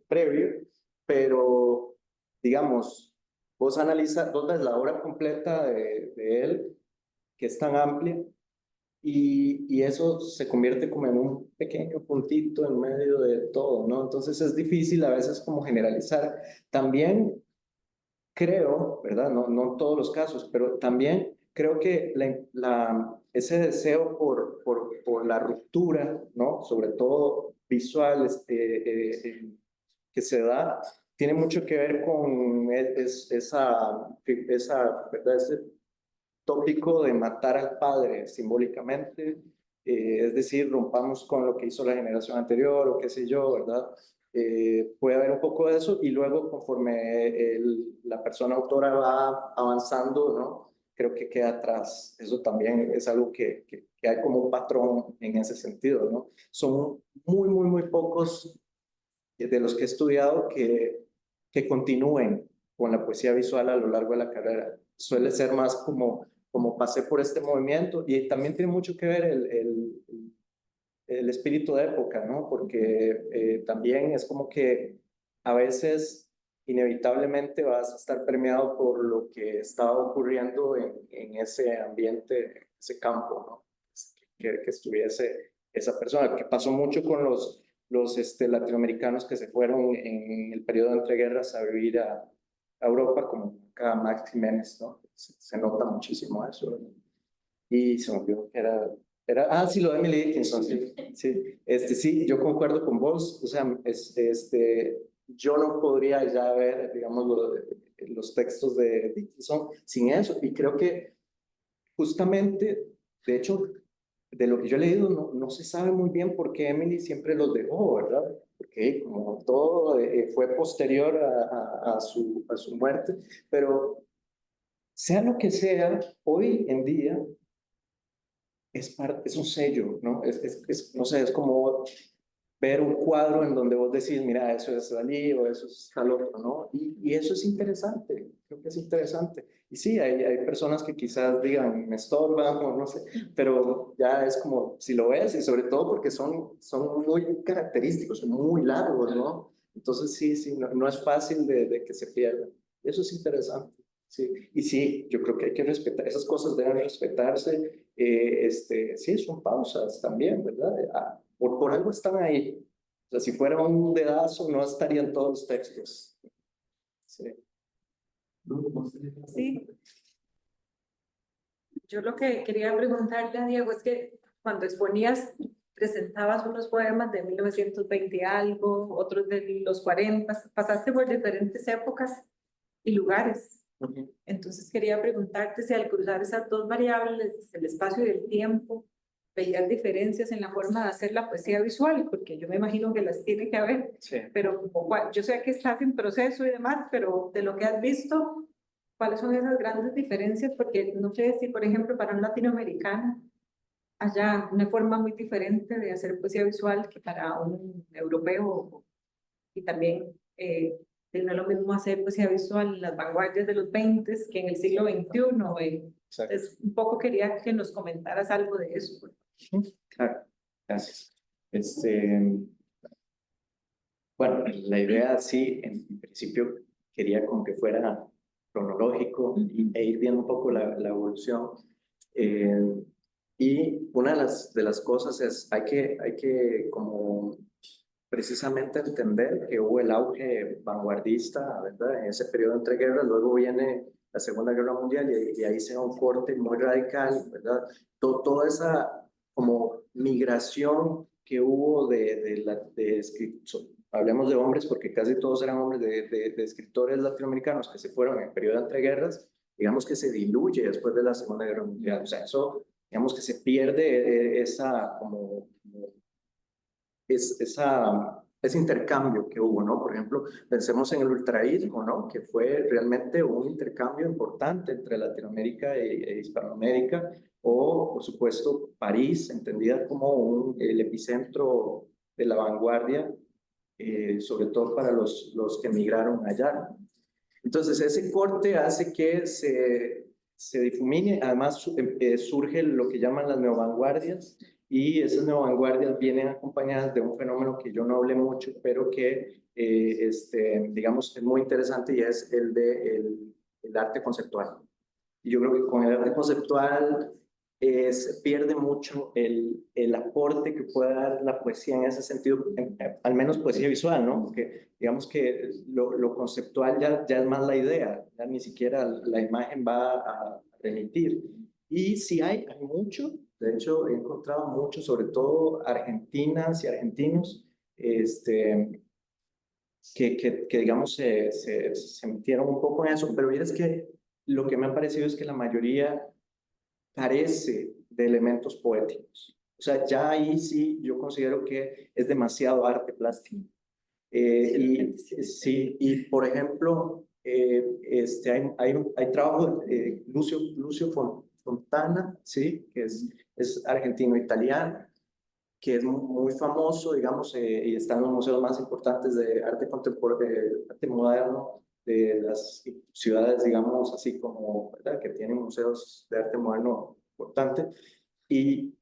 previo, pero, digamos, vos ves la obra completa de él, que es tan amplia, y eso se convierte como en un pequeño puntito en medio de todo, ¿no? Entonces es difícil a veces como generalizar. También creo, ¿verdad? No en todos los casos, pero también creo que ese deseo por la ruptura, ¿no? Sobre todo visual, que se da, tiene mucho que ver con ¿verdad? Ese tópico de matar al padre simbólicamente, es decir, rompamos con lo que hizo la generación anterior o qué sé yo, ¿verdad? Puede haber un poco de eso, y luego conforme la persona autora va avanzando, ¿no? Creo que queda atrás. Eso también es algo que hay como un patrón en ese sentido, ¿no? Son muy pocos de los que he estudiado que continúen con la poesía visual a lo largo de la carrera. Suele ser más como pasé por este movimiento, y también tiene mucho que ver el espíritu de época, ¿no? Porque también es como que a veces inevitablemente vas a estar permeado por lo que estaba ocurriendo en ese ambiente, ese campo, ¿no? Que estuviese esa persona, que pasó mucho con los latinoamericanos que se fueron en el periodo de entreguerras a vivir a Europa, como acá Max Jiménez, ¿no? Se nota muchísimo eso, ¿no? Y se me olvidó que sí, lo de Emily Dickinson, sí, sí, yo concuerdo con vos, o sea, yo no podría ya ver, digamos, los textos de Dickinson sin eso, y creo que justamente, de hecho, de lo que yo he leído, no se sabe muy bien por qué Emily siempre los dejó, ¿verdad? Porque como todo fue posterior a su muerte, pero sea lo que sea, hoy en día es un sello, ¿no? No sé, es como ver un cuadro en donde vos decís, mira, eso es Dalí o eso es tal otro, ¿no? Y eso es interesante, creo que es interesante. Y sí, hay personas que quizás digan, me estorban o no sé, pero ya es como, si lo ves, y sobre todo porque son muy característicos, son muy largos, ¿no? Entonces sí, no es fácil de que se pierdan. Eso es interesante. Sí, y sí, yo creo que hay que respetar, esas cosas deben respetarse. Sí, son pausas también, ¿verdad? Por algo están ahí. O sea, si fuera un dedazo, no estarían todos los textos. Sí. Sí, yo lo que quería preguntarle a Diego es que cuando exponías, presentabas unos poemas de 1920 y algo, otros de los 40, pasaste por diferentes épocas y lugares. Entonces quería preguntarte si al cruzar esas dos variables, el espacio y el tiempo, veías diferencias en la forma de hacer la poesía visual, porque yo me imagino que las tiene que haber, Sí. pero yo sé que estás en proceso y demás, pero de lo que has visto, ¿cuáles son esas grandes diferencias? Porque no sé si, por ejemplo, para un latinoamericano haya una forma muy diferente de hacer poesía visual que para un europeo, y también no es lo mismo hacer poesía visual en las vanguardias de los 20 que en el siglo XXI. Entonces, un poco quería que nos comentaras algo de eso. Claro, gracias. Bueno, la idea sí, en principio quería como que fuera cronológico e ir viendo un poco la evolución. Y una de las cosas es, hay que como precisamente entender que hubo el auge vanguardista, ¿verdad? En ese periodo entre guerras, luego viene la Segunda Guerra Mundial, y ahí se da un corte muy radical, ¿verdad? Toda esa como migración que hubo de escritos, hablemos de hombres porque casi todos eran hombres, de escritores latinoamericanos que se fueron en el periodo entre guerras, digamos que se diluye después de la Segunda Guerra Mundial. O sea, eso, digamos que se pierde ese intercambio que hubo, ¿no? Por ejemplo, pensemos en el ultraísmo, ¿no? Que fue realmente un intercambio importante entre Latinoamérica e Hispanoamérica, o, por supuesto, París, entendida como el epicentro de la vanguardia sobre todo para los que emigraron allá. Entonces, ese corte hace que se difumine, además surge lo que llaman las neovanguardias, y esas neovanguardias vienen acompañadas de un fenómeno que yo no hablé mucho, pero que, digamos, es muy interesante, y es el de el arte conceptual. Y yo creo que con el arte conceptual se pierde mucho el aporte que puede dar la poesía en ese sentido, al menos poesía visual, ¿no? Porque digamos que lo conceptual ya es más la idea, ya ni siquiera la imagen va a remitir. Y sí hay mucho, de hecho he encontrado mucho, sobre todo argentinas y argentinos, que digamos se metieron un poco en eso, pero es que lo que me ha parecido es que la mayoría carece de elementos poéticos. O sea, ya ahí sí yo considero que es demasiado arte plástico. Y por ejemplo, hay trabajo de Lucio Fontana, ¿sí? Que es argentino-italiano, que es muy famoso, digamos, y está en los museos más importantes de arte contemporáneo, de arte moderno, de las ciudades, digamos, así como, ¿verdad?, que tienen museos de arte moderno importante. Y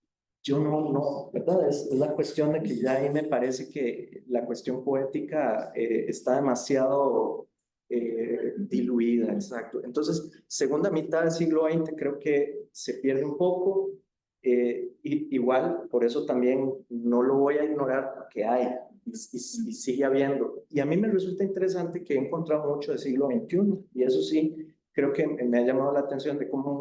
yo no, ¿verdad? Es la cuestión de que ya ahí me parece que la cuestión poética está demasiado diluida, exacto. Entonces, segunda mitad del siglo XX creo que se pierde un poco. Igual, por eso también no lo voy a ignorar, porque hay y sigue habiendo. Y a mí me resulta interesante que he encontrado mucho del siglo XXI, y eso sí, creo que me ha llamado la atención de cómo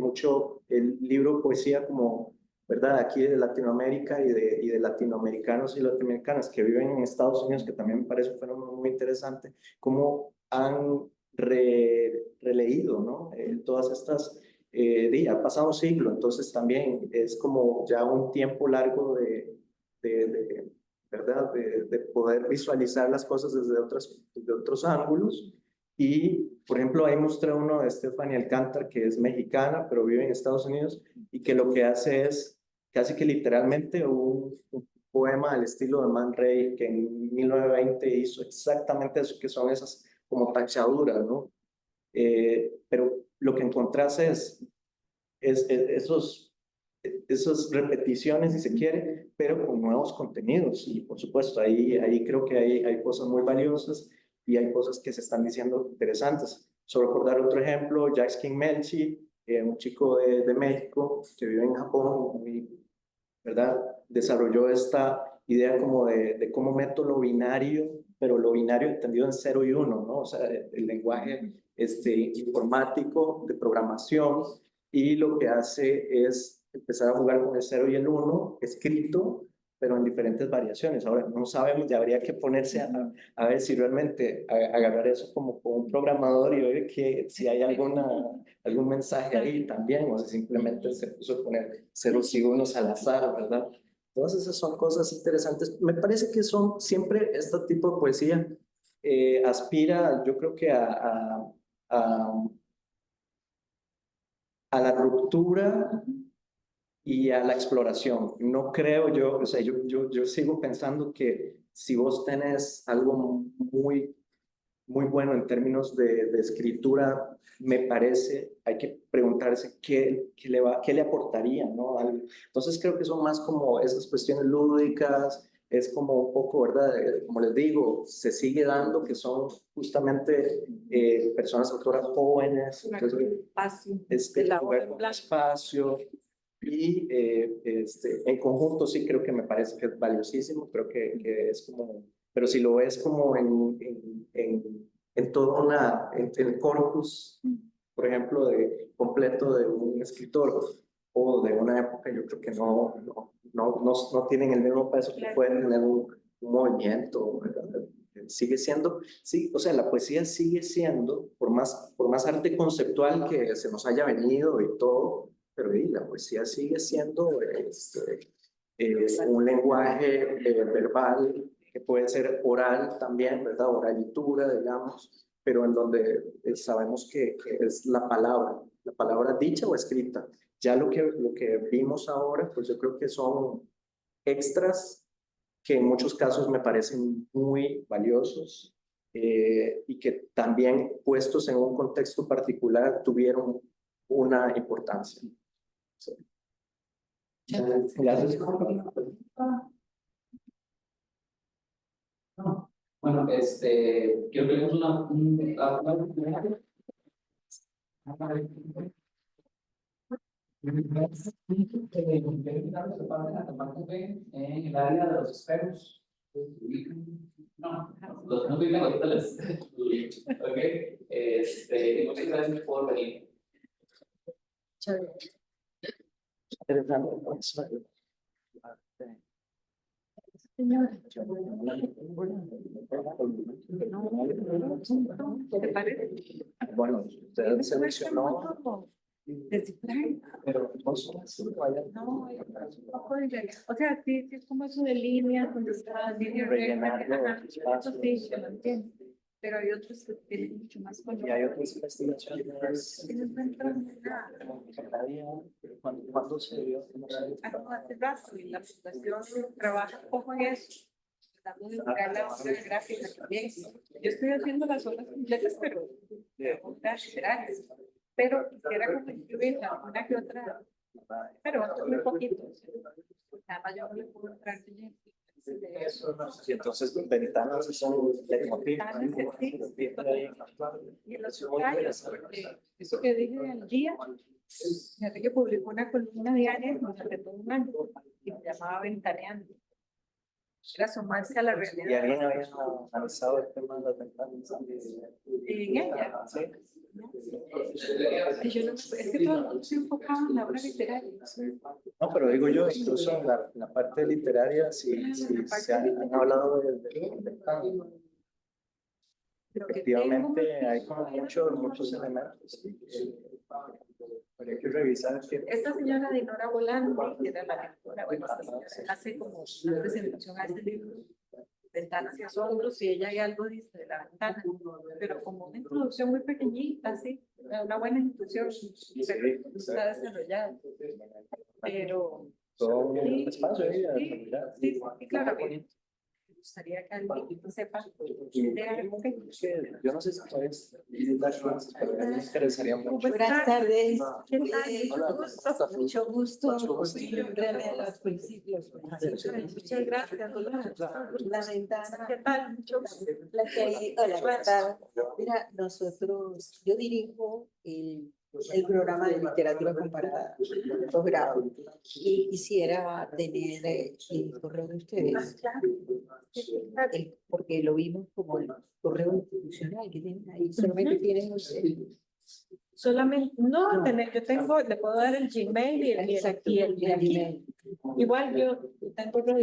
mucho el libro poesía, como, ¿verdad?, aquí de Latinoamérica y de latinoamericanos y latinoamericanas que viven en Estados Unidos, que también me parece un fenómeno muy interesante, cómo han releído, ¿no? Todas estas ha pasado un siglo, entonces también es como ya un tiempo largo ¿verdad? De poder visualizar las cosas desde otros ángulos. Y, por ejemplo, ahí mostré uno de Stephanie Alcántar, que es mexicana, pero vive en Estados Unidos, y que lo que hace es casi que literalmente un poema al estilo de Man Ray, que en 1920 hizo exactamente eso, que son esas como tachaduras, ¿no? Pero lo que encontrás esas repeticiones, si se quiere, pero con nuevos contenidos. Y por supuesto, ahí creo que hay cosas muy valiosas, y hay cosas que se están diciendo interesantes. Solo por dar otro ejemplo, Jacques King Melchi, un chico de México que vive en Japón, ¿verdad? Desarrolló esta idea como de cómo meto lo binario, pero lo binario entendido en 0 y 1, ¿no? O sea, el lenguaje informático de programación, y lo que hace es empezar a jugar con el 0 y el 1 escrito, pero en diferentes variaciones. Ahora, no sabemos, ya habría que ponerse a ver si realmente agarrar eso como un programador y ver si hay algún mensaje ahí también, o si simplemente se puso a poner ceros y unos al azar, ¿verdad? Todas esas son cosas interesantes. Me parece que son siempre este tipo de poesía aspira, yo creo que a la ruptura y a la exploración. No creo yo, o sea, yo sigo pensando que si vos tenés algo muy bueno en términos de escritura, me parece, hay que preguntarse qué le aportaría, ¿no? Entonces creo que son más como esas cuestiones lúdicas, es como un poco, ¿verdad? Como les digo, se sigue dando que son justamente personas autoras jóvenes, entonces jugar con espacio. Y en conjunto sí creo que me parece que es valiosísimo, creo que es como, pero si lo ves como en todo en el corpus, por ejemplo, completo de un escritor o de una época, yo creo que no tienen el mismo peso que pueden tener un movimiento, ¿verdad? Sigue siendo, sí, o sea, la poesía sigue siendo, por más arte conceptual que se nos haya venido y todo, pero la poesía sigue siendo un lenguaje verbal, que puede ser oral también, ¿verdad? Oralitura, digamos, pero en donde sabemos que es la palabra dicha o escrita. Ya lo que vimos ahora, pues yo creo que son extras que en muchos casos me parecen muy valiosos y que también puestos en un contexto particular tuvieron una importancia. Sí. Gracias. Bueno, quiero que hagamos en el área de los espejos. No, los no viven ahorita les. Ok, muchas gracias por venir. ¿Te parece? Bueno, usted se mencionó, pero No, es un poco de, o sea, sí, es como eso de líneas, donde está línea recta, eso sí, se lo entiendo, pero hay otros que tienen mucho más color. y hay otras investigaciones. Y no encuentran nada. ¿Cuándo se dio? No hace rato, y la fundación trabaja un poco en eso, tratando de buscar la obra gráfica también. Yo estoy haciendo las obras completas, pero obras literarias. Pero quisiera como incluir una que otra, pero va a ser muy poquito. Además, yo no le puedo entrar de eso. Y entonces ventanas son leitmotiv. Y en los ensayos, porque eso que dije al día, fíjate que publicó una columna diaria durante todo un año y se llamaba Ventaneando. Era asomarse a la realidad. ¿Y alguien había analizado el tema de las ventanas? En ella. Sí. Y yo no, es que todo el mundo se enfocaba en la obra literaria. No, pero digo yo, incluso en la parte literaria, sí se han hablado de ventanas. Pero que Efectivamente, hay como muchos elementos. Habría que revisar que esta señora Dinora Volante, que era la lectora, bueno, esta señora hace como una presentación a este libro, Ventanas y Asombros, y ella hay algo dice de la ventana, pero como una introducción muy pequeñita, así, una buena introducción, pero no está desarrollada. Pero todo sí, un espacio ahí. sí, claro, me gustaría que alguien sepa de algo que... Yo no sé si puedes dar clases, pero me interesaría mucho. Buenas tardes. ¿Qué tal? Mucho gusto. Acostúmbrame a los principios. Muchas gracias, Dolores. La ventana. ¿Qué tal? Mucho gusto. La que hay, hola, ¿qué tal? Mira, nosotros, yo dirijo el programa de literatura comparada, posgrado, y quisiera tener el correo de ustedes, porque lo vimos como el correo institucional que tienen ahí, solamente tienen ustedes. Solamente, no, yo tengo, le puedo dar el Gmail y el Gmail. igual yo tengo lo